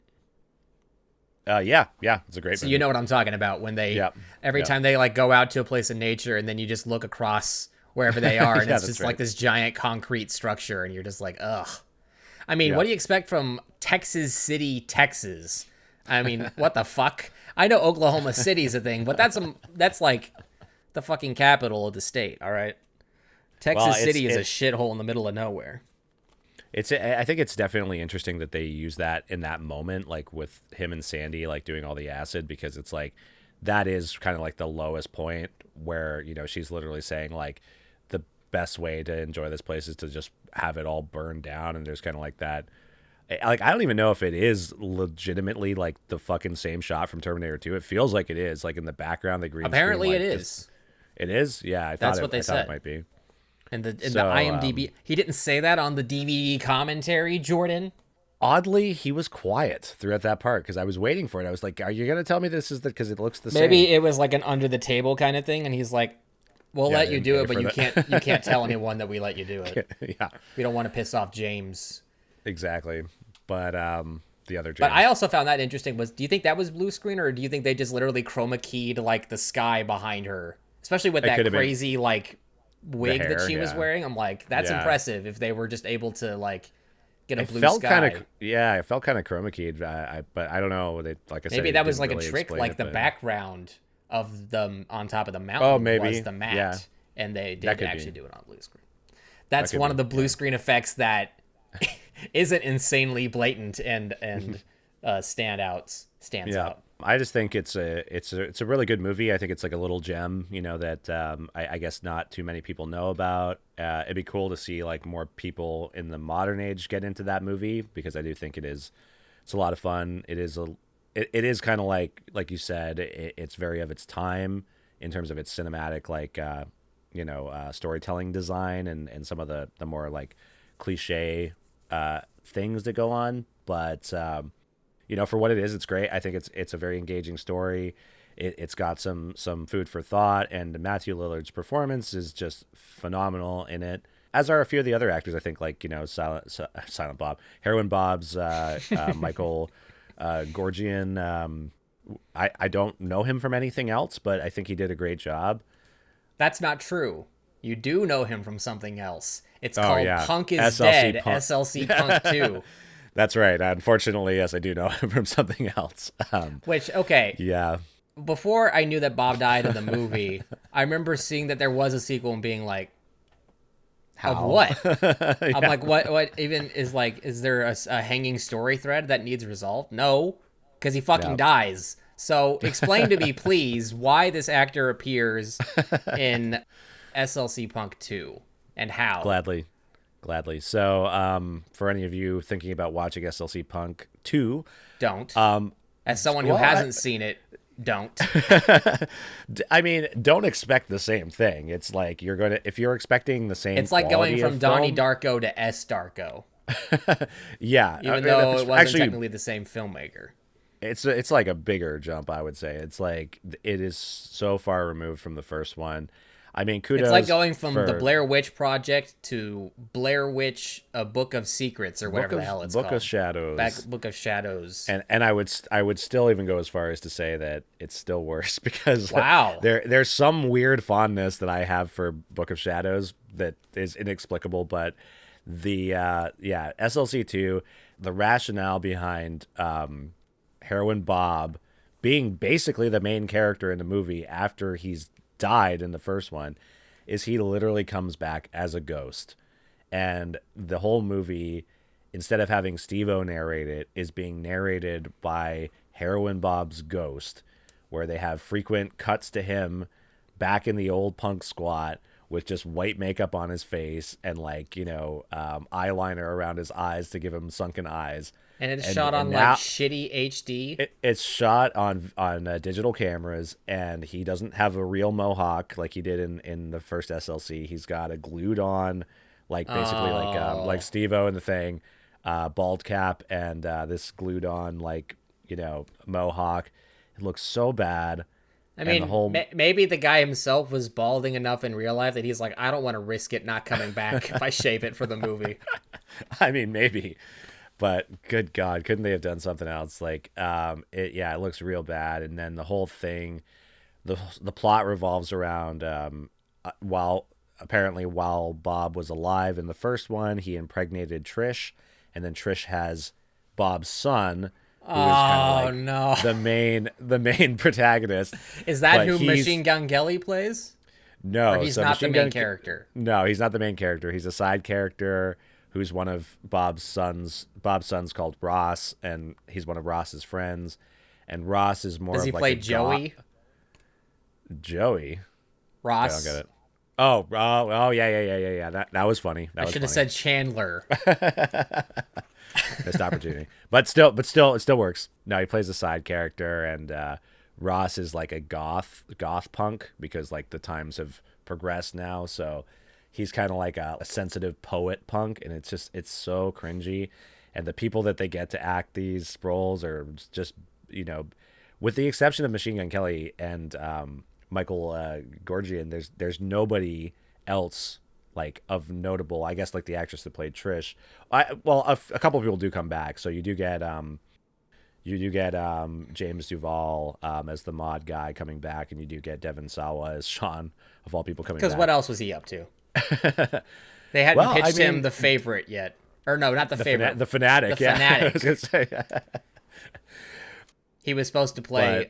Yeah, it's a great movie. You know what I'm talking about when they every time they like go out to a place of nature and then you just look across wherever they are and it's just like this giant concrete structure and you're just like, ugh. I mean, what do you expect from Texas City, Texas? I mean, what the fuck? I know Oklahoma City's a thing, but that's like the fucking capital of the state, all right? Texas City is a shithole in the middle of nowhere. I think it's definitely interesting that they use that in that moment, like with him and Sandy, like doing all the acid, because it's like, that is kind of like the lowest point where, you know, she's literally saying like the best way to enjoy this place is to just have it all burned down. And there's kind of like that, like, I don't even know if it is legitimately like the fucking same shot from Terminator 2. It feels like it is, like in the background, the green Apparently screen, it like, is. It is? Yeah, That's what they said. It might be. And the IMDb, he didn't say that on the DVD commentary, Jordan. Oddly, he was quiet throughout that part because I was waiting for it. I was like, "Are you gonna tell me this is because it looks the same?" Maybe it was like an under the table kind of thing, and he's like, "We'll let you do it, but you can't tell anyone that we let you do it. Yeah, we don't want to piss off James." Exactly, but the other James. But I also found that interesting. Do you think that was blue screen, or do you think they just literally chroma keyed like the sky behind her, especially with that crazy like wig that she was wearing? I'm like, that's impressive. If they were just able to like get a blue sky. It felt kind of chroma keyed. But I don't know. Like I said, maybe that was like a trick, like the background of them on top of the mountain. Oh, maybe was the matte, and they did actually do it on blue screen. That's one of the blue screen effects that isn't insanely blatant and stands out. I just think it's a really good movie. I think it's like a little gem, you know, that I guess not too many people know about. It'd be cool to see like more people in the modern age get into that movie, because I do think it's a lot of fun. It is kind of like you said, it's very of its time in terms of its cinematic storytelling design and some of the more like cliche things that go on, but for what it is, it's great. I think it's a very engaging story. It's got some food for thought, and Matthew Lillard's performance is just phenomenal in it, as are a few of the other actors. I think, like, Silent Bob, Heroin Bob's Michael Gorgian. I don't know him from anything else, but I think he did a great job. That's not true. You do know him from something else. It's called Punk is SLC Dead, Punk. SLC Punk 2. That's right. Unfortunately, yes, I do know him from something else. Yeah. Before I knew that Bob died in the movie, I remember seeing that there was a sequel and being like, how? Of what? I'm like, what even is like, is there a hanging story thread that needs resolved? No, because he fucking dies. So explain to me, please, why this actor appears in SLC Punk 2 and how. Gladly. So, for any of you thinking about watching SLC Punk 2, don't. As someone who Well, hasn't seen it, don't. I mean, don't expect the same thing. It's like if you're expecting the same. It's like quality going from of Donnie film, Darko to S. Darko, yeah. even though it wasn't actually, technically the same filmmaker. it's like a bigger jump, I would say. It's like it is so far removed from the first one. I mean, kudos. It's like going from for the Blair Witch Project to Blair Witch: A Book of Secrets, or whatever the hell it's Book called. of Shadows. Book of Shadows. And I would still even go as far as to say that it's still worse because Wow. there's some weird fondness that I have for Book of Shadows that is inexplicable, but the SLC2, the rationale behind Heroin Bob being basically the main character in the movie after he's died in the first one is he literally comes back as a ghost, and the whole movie, instead of having Steve-O narrate it, is being narrated by Heroin Bob's ghost, where they have frequent cuts to him back in the old punk squat with just white makeup on his face and eyeliner around his eyes to give him sunken eyes. And it's shot on like shitty HD. It's shot on digital cameras, and he doesn't have a real mohawk like he did in the first SLC. He's got a glued on, like basically like Steve-O in the Thing, bald cap and this glued on mohawk. It looks so bad. I mean, maybe the guy himself was balding enough in real life that he's like, I don't want to risk it not coming back if I shave it for the movie. I mean, maybe. But good God, couldn't they have done something else? It looks real bad. And then the whole thing, the plot revolves around while Bob was alive in the first one, he impregnated Trish, and then Trish has Bob's son, who is kind of no, the main protagonist. Is that who Machine Gun Kelly plays? No, or he's not the main character. No, he's not the main character. He's a side character who's one of Bob's sons. Bob's son's called Ross, and he's one of Ross's friends. And Ross is more. Does he play Joey? Joey. Ross. I don't get it. Oh, yeah. That was funny. I should have said Chandler. Missed opportunity, but still, it still works. No, he plays a side character, and Ross is like a goth punk because like the times have progressed now, so. He's kind of like a sensitive poet punk, and it's so cringy. And the people that they get to act these roles are just, with the exception of Machine Gun Kelly and Michael Gorgian, there's nobody else like of notable. I guess like the actress that played Trish. A couple of people do come back, so you do get James Duval as the mod guy coming back, and you do get Devon Sawa as Sean, of all people, coming back. Because what else was he up to? They hadn't pitched him The Favorite yet. Or no, not The Favorite. The Fanatic. The Fanatic. I was gonna say. He was supposed to play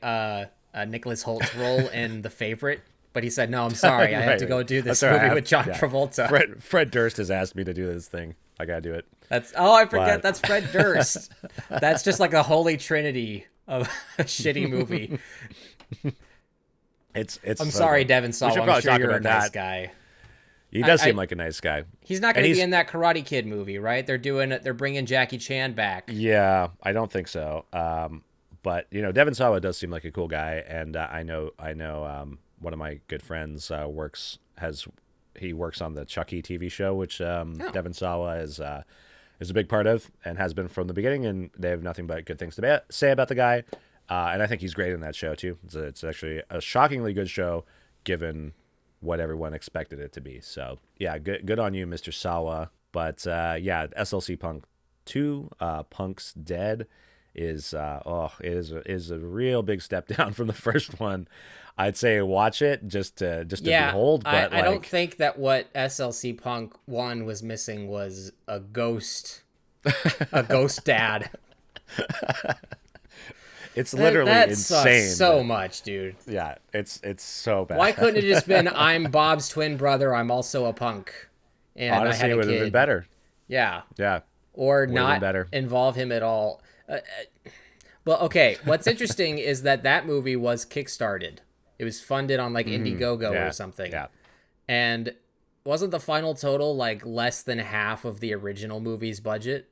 Nicholas Holt's role in The Favorite, but he said, no, I'm sorry. I have to go do this movie with John Travolta. Fred Durst has asked me to do this thing. I gotta do it. I forget. That's Fred Durst. That's just like a holy trinity of a shitty movie. I'm sorry, Devon Sawa. I'm sure you're a nice guy. He does seem like a nice guy. He's not going to be in that Karate Kid movie, right? They're bringing Jackie Chan back. Yeah, I don't think so. But Devon Sawa does seem like a cool guy, and I know one of my good friends works on the Chucky TV show, which Devon Sawa is a big part of and has been from the beginning, and they have nothing but good things to say about the guy. And I think he's great in that show too. It's actually a shockingly good show, given what everyone expected it to be. So yeah, good on you, Mr. Sawa. But SLC Punk 2, Punk's Dead is a real big step down from the first one. I'd say watch it just to behold. But I don't think that what SLC Punk 1 was missing was a ghost dad. It's literally insane. So much, dude. Yeah, it's so bad. Why couldn't it just been I'm Bob's twin brother, I'm also a punk, and honestly, I had a it would have been better. Yeah. Yeah. Or not involve him at all. Well, okay. What's interesting is that movie was kickstarted. It was funded on like Indiegogo or something. Yeah. And wasn't the final total like less than half of the original movie's budget?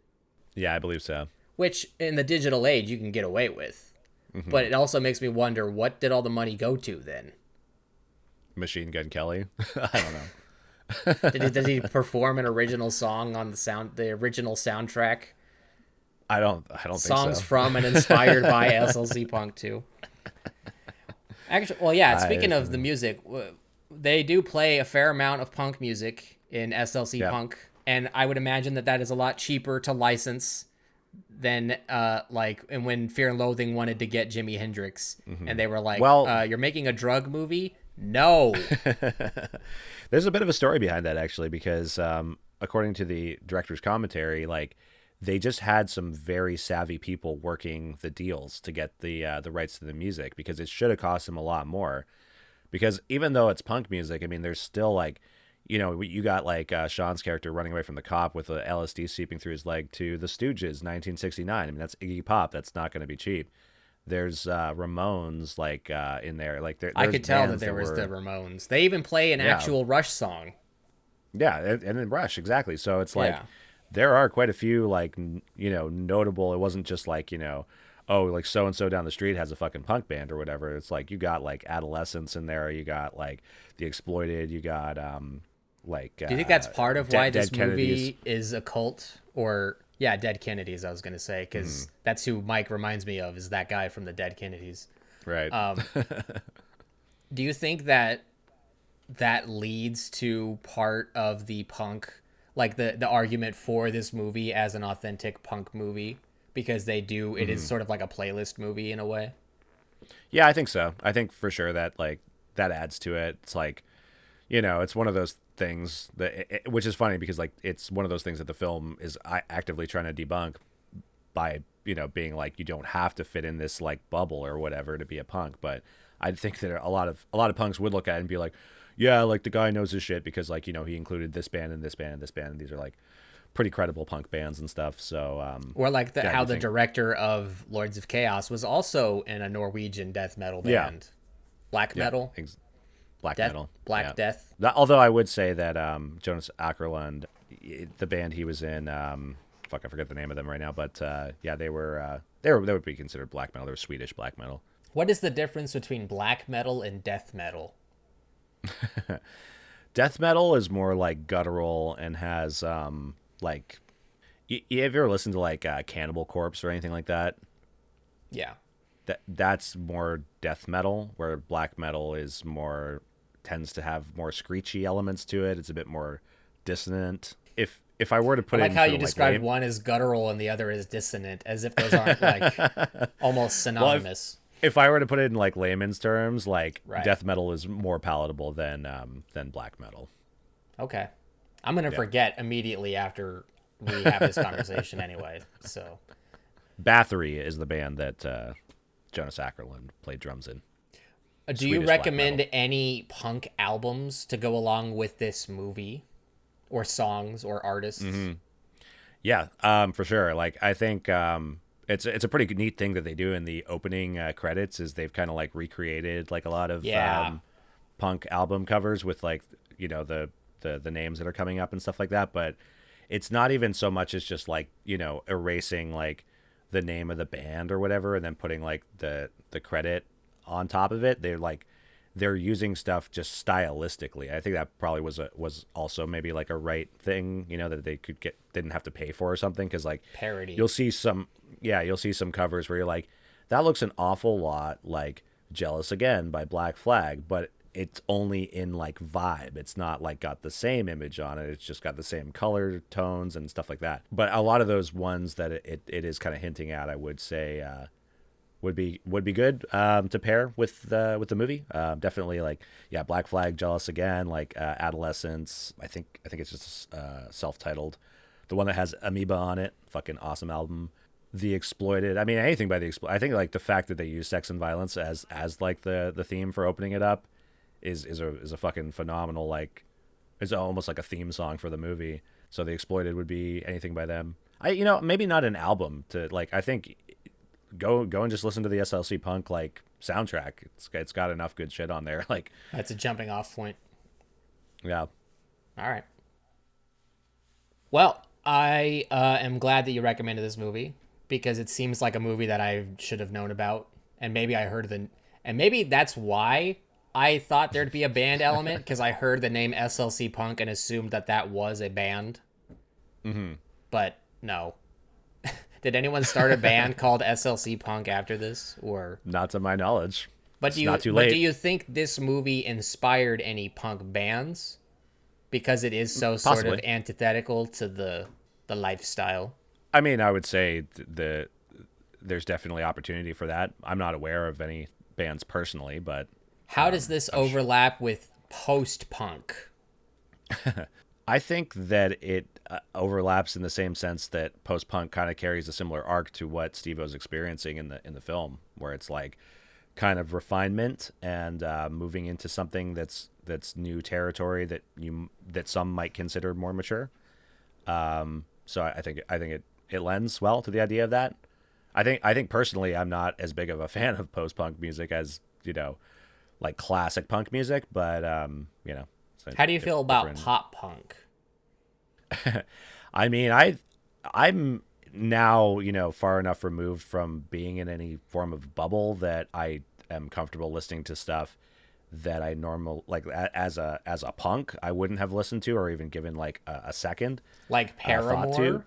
Yeah, I believe so. Which in the digital age you can get away with. But it also makes me wonder, what did all the money go to then? Machine Gun Kelly. I don't know. Did he perform an original song on the original soundtrack? I don't Songs think so. from and inspired by SLC Punk 2. Actually, well, yeah. Speaking of the music, they do play a fair amount of punk music in SLC Punk, and I would imagine that is a lot cheaper to license than and when Fear and Loathing wanted to get Jimi Hendrix, and they were like, Well, "You're making a drug movie." No. there's a bit of a story behind that actually, because according to the director's commentary, like they just had some very savvy people working the deals to get the rights to the music, because it should have cost them a lot more. Because even though it's punk music, I mean, there's still like, you got like Sean's character running away from the cop with the LSD seeping through his leg to the Stooges, 1969. I mean, that's Iggy Pop. That's not going to be cheap. There's Ramones like in there. Like I could tell that there was the Ramones. They even play an actual Rush song. Yeah, and then Rush, exactly. So it's like there are quite a few like notable. It wasn't just like oh, like so and so down the street has a fucking punk band or whatever. It's like you got like Adolescents in there. You got like the Exploited. You got like. Do you think that's part of why this Kennedys. movie is a cult? Or Dead Kennedys, I was gonna say, because that's who Mike reminds me of, is that guy from the Dead Kennedys. Right. Do you think that leads to part of the punk, like the argument for this movie as an authentic punk movie, because it is sort of like a playlist movie in a way? Yeah, I think so. I think for sure that like that adds to it. It's like, it's one of those things that, which is funny because like it's one of those things that the film is actively trying to debunk by being like, you don't have to fit in this like bubble or whatever to be a punk. But I think that a lot of punks would look at it and be like, yeah, like the guy knows his shit because like he included this band and this band and this band, and these are like pretty credible punk bands and stuff. So or like how the director of Lords of Chaos was also in a Norwegian death metal band. Black metal. Black metal. Black Death. Although I would say that Jonas Åkerlund, the band he was in, I forget the name of them right now, but they would be considered black metal. They were Swedish black metal. What is the difference between black metal and death metal? Death metal is more like guttural and has like, have you ever listened to like Cannibal Corpse or anything like that? Yeah. That's more death metal, where black metal tends to have more screechy elements to it. It's a bit more dissonant. If I were to put it, like how you described one as guttural and the other as dissonant, as if those aren't like almost synonymous. If I were to put it in like layman's terms, like death metal is more palatable than black metal. Okay, I'm gonna forget immediately after we have this conversation anyway. So, Bathory is the band that Jonas Åkerlund played drums in. Do you recommend any punk albums to go along with this movie, or songs, or artists? Mm-hmm. Yeah, for sure. Like I think it's a pretty neat thing that they do in the opening credits, is they've kind of like recreated like a lot of punk album covers with like the names that are coming up and stuff like that. But it's not even so much as just like erasing like the name of the band or whatever and then putting like the credit on top of it. They're using stuff just stylistically. I think that probably was also maybe like a right thing, that they didn't have to pay for or something, because like parody. You'll see some covers where you're like, that looks an awful lot like Jealous Again by Black Flag, but it's only in like vibe. It's not like got the same image on it. It's just got the same color tones and stuff like that. But a lot of those ones that it is kind of hinting at, I would say would be good to pair with the movie. Definitely like Black Flag, Jealous Again, like Adolescence. I think it's just self-titled. The one that has Amoeba on it, fucking awesome album. The Exploited. I mean, anything by the Exploited. I think like the fact that they use sex and violence as like the theme for opening it up is a fucking phenomenal, like it's almost like a theme song for the movie. So The Exploited would be anything by them. Maybe not an album to like. I think go and just listen to the SLC Punk like soundtrack. It's got enough good shit on there. Like that's a jumping off point. Yeah. All right. Well, I am glad that you recommended this movie, because it seems like a movie that I should have known about and maybe and maybe that's why I thought there'd be a band element, because I heard the name SLC Punk and assumed that was a band. Mm-hmm. But no. Did anyone start a band called SLC Punk after this, or not to my knowledge? But Not too late. do you think this movie inspired any punk bands? Because it is so Possibly. sort of antithetical to the lifestyle. I mean, I would say there's definitely opportunity for that. I'm not aware of any bands personally, but how does this overlap with post-punk? I think that it overlaps in the same sense that post-punk kind of carries a similar arc to what Steve-O's experiencing in the film, where it's like kind of refinement and moving into something that's new territory that some might consider more mature. So I think it lends well to the idea of that. I think personally, I'm not as big of a fan of post-punk music as, like classic punk music, but how do you feel about pop punk? I mean, I'm now, far enough removed from being in any form of bubble that I am comfortable listening to stuff that I as a punk I wouldn't have listened to or even given like a second, like Paramore,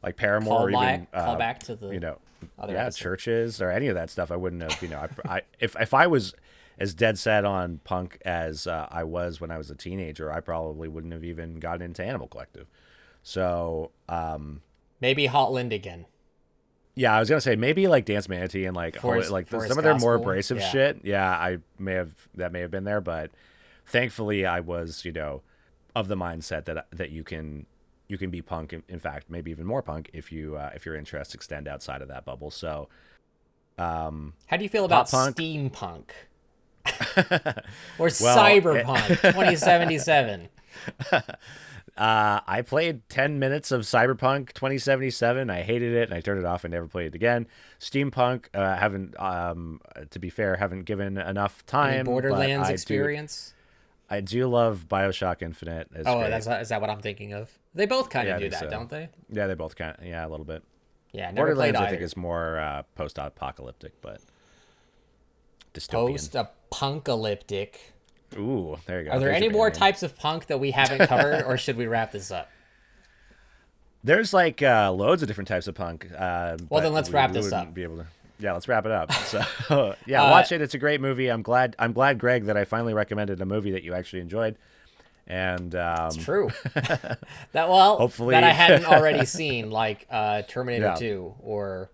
or even call back to the other episode. Churches or any of that stuff. I wouldn't have, if I was as dead set on punk as I was when I was a teenager, I probably wouldn't have even gotten into Animal Collective. So maybe Hot Lindigan. Yeah, I was gonna say maybe like Dance Manatee and like Forest some of their more Gospel. abrasive shit. Yeah, that may have been there, but thankfully I was of the mindset that you can be punk. In fact, maybe even more punk if your interests extend outside of that bubble. So, how do you feel about punk? steampunk or cyberpunk 2077? I played 10 minutes of Cyberpunk 2077. I hated it, and I turned it off and never played it again. Steampunk, to be fair, haven't given enough time. Any Borderlands experience? I do love BioShock Infinite. Is that what I'm thinking of? They both kind of do that, don't they? Yeah, they both kind of, a little bit. Yeah, never Borderlands, played I think, is more post-apocalyptic, but dystopian. Post-apocalyptic. Ooh, there you go. Are there any more types of punk that we haven't covered, or should we wrap this up? There's like loads of different types of punk. Well, then let's wrap this up. Yeah, let's wrap it up. So watch it. It's a great movie. I'm glad, Greg, that I finally recommended a movie that you actually enjoyed. And it's true. Hopefully that I hadn't already seen, like Terminator 2 or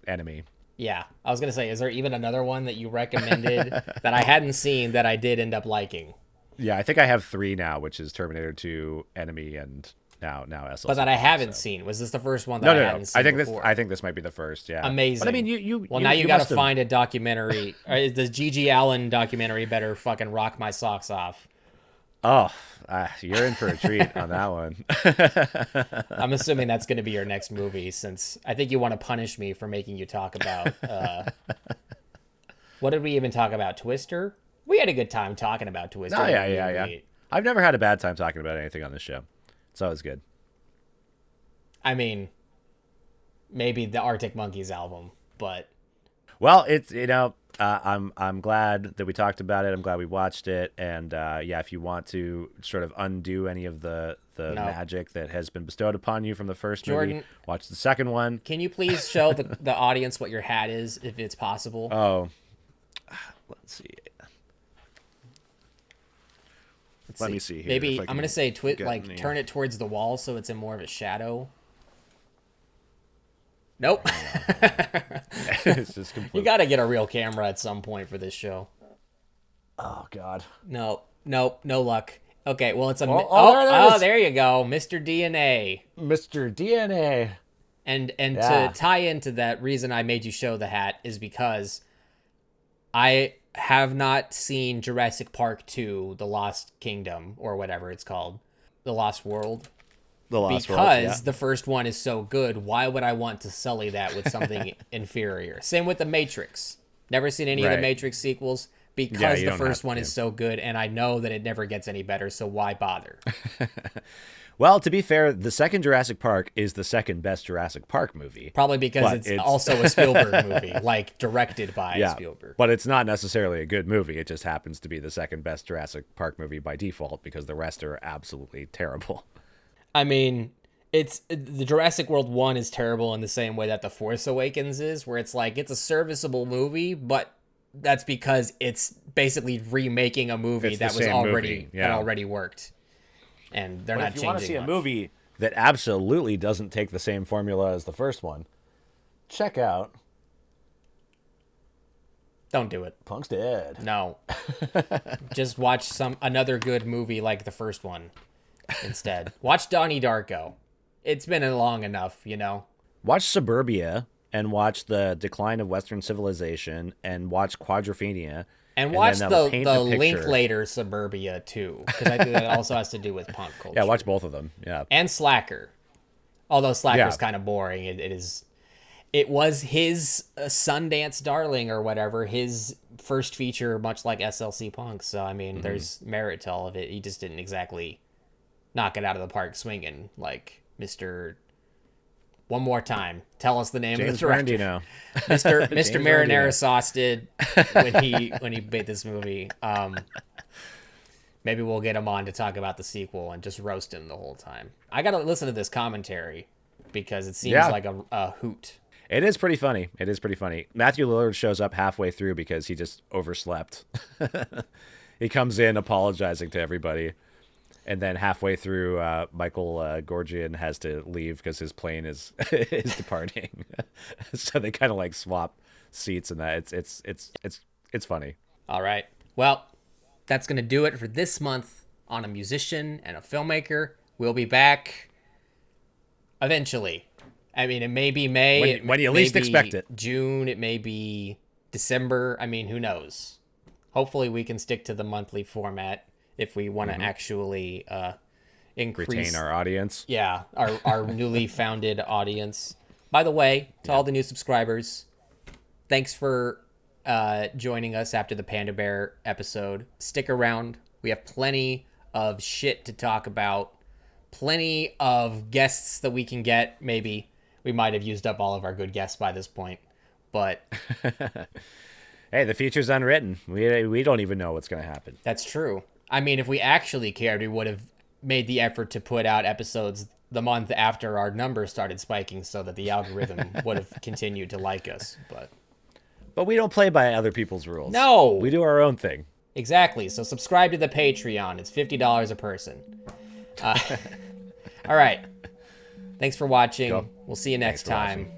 Enemy. Yeah, I was gonna say, is there even another one that you recommended that I hadn't seen that I did end up liking? Yeah, I think I have 3 now, which is Terminator 2, Enemy, and now SLC. But that I haven't seen. Was this the first one that I hadn't seen? I think this might be the first. Yeah, amazing. But I mean, you now you got to find a documentary. The G.G. Allen documentary better fucking rock my socks off. Oh, you're in for a treat on that one. I'm assuming that's going to be your next movie, since I think you want to punish me for making you talk about... what did we even talk about? Twister? We had a good time talking about Twister. Oh, yeah. I've never had a bad time talking about anything on this show. It's always good. I mean, maybe the Arctic Monkeys album, but... Well, it's, I'm glad that we talked about it. I'm glad we watched it. And if you want to sort of undo any of the magic that has been bestowed upon you from the first movie, watch the second one. Can you please show the audience what your hat is, if it's possible? Oh, let's see. Let me see here. Maybe I'm going to say turn it towards the wall so it's in more of a shadow. Nope. It's just completely... You got to get a real camera at some point for this show. Oh, God. No luck. Okay, well, it's a... there you go. Mr. DNA. Mr. DNA. And to tie into that, reason I made you show the hat is because I have not seen Jurassic Park 2, The Lost Kingdom, or whatever it's called. The Lost World. Because the first one is so good, why would I want to sully that with something inferior? Same with The Matrix. Never seen any of the Matrix sequels because the first one is so good, and I know that it never gets any better, so why bother? Well, to be fair, the second Jurassic Park is the second best Jurassic Park movie. Probably because it's also a Spielberg movie, like directed by Spielberg. But it's not necessarily a good movie. It just happens to be the second best Jurassic Park movie by default because the rest are absolutely terrible. I mean, it's the Jurassic World 1 is terrible in the same way that The Force Awakens is, where it's like it's a serviceable movie, but that's because it's basically remaking a movie that was already that already worked. And they're not changing. If you want to see a movie that absolutely doesn't take the same formula as the first one, check out. Don't do it. Punk's dead. No. Just watch another good movie like the first one instead. Watch Donnie Darko. It's been long enough, you know. Watch Suburbia and watch The Decline of Western Civilization and watch Quadrophenia. And watch the Linklater Suburbia, too, because I think that also has to do with punk culture. Yeah, watch both of them, yeah. And Slacker. Although Slacker's kind of boring. It was his Sundance darling or whatever, his first feature, much like SLC Punk. So, I mean, there's merit to all of it. He just didn't exactly knock it out of the park swinging like Mr. One more time. Tell us the name of the director. Mr. Marinara Sauce did when he made this movie. Maybe we'll get him on to talk about the sequel and just roast him the whole time. I got to listen to this commentary because it seems like a hoot. It is pretty funny. Matthew Lillard shows up halfway through because he just overslept. He comes in apologizing to everybody. And then halfway through, Michael Gorgian has to leave because his plane is departing. So they kind of like swap seats, and that it's funny. All right. Well, that's gonna do it for this month on a musician and a filmmaker. We'll be back eventually. I mean, it may be May. When you least expect it. June. It may be December. I mean, who knows? Hopefully, we can stick to the monthly format. If we want to actually retain our audience. Yeah, our newly founded audience. By the way, to all the new subscribers, thanks for joining us after the Panda Bear episode. Stick around. We have plenty of shit to talk about. Plenty of guests that we can get. Maybe we might have used up all of our good guests by this point. But hey, the future's unwritten. We don't even know what's going to happen. That's true. I mean, if we actually cared, we would have made the effort to put out episodes the month after our numbers started spiking so that the algorithm would have continued to like us. But we don't play by other people's rules. No. We do our own thing. Exactly. So subscribe to the Patreon. It's $50 a person. All right. Thanks for watching. We'll see you next time.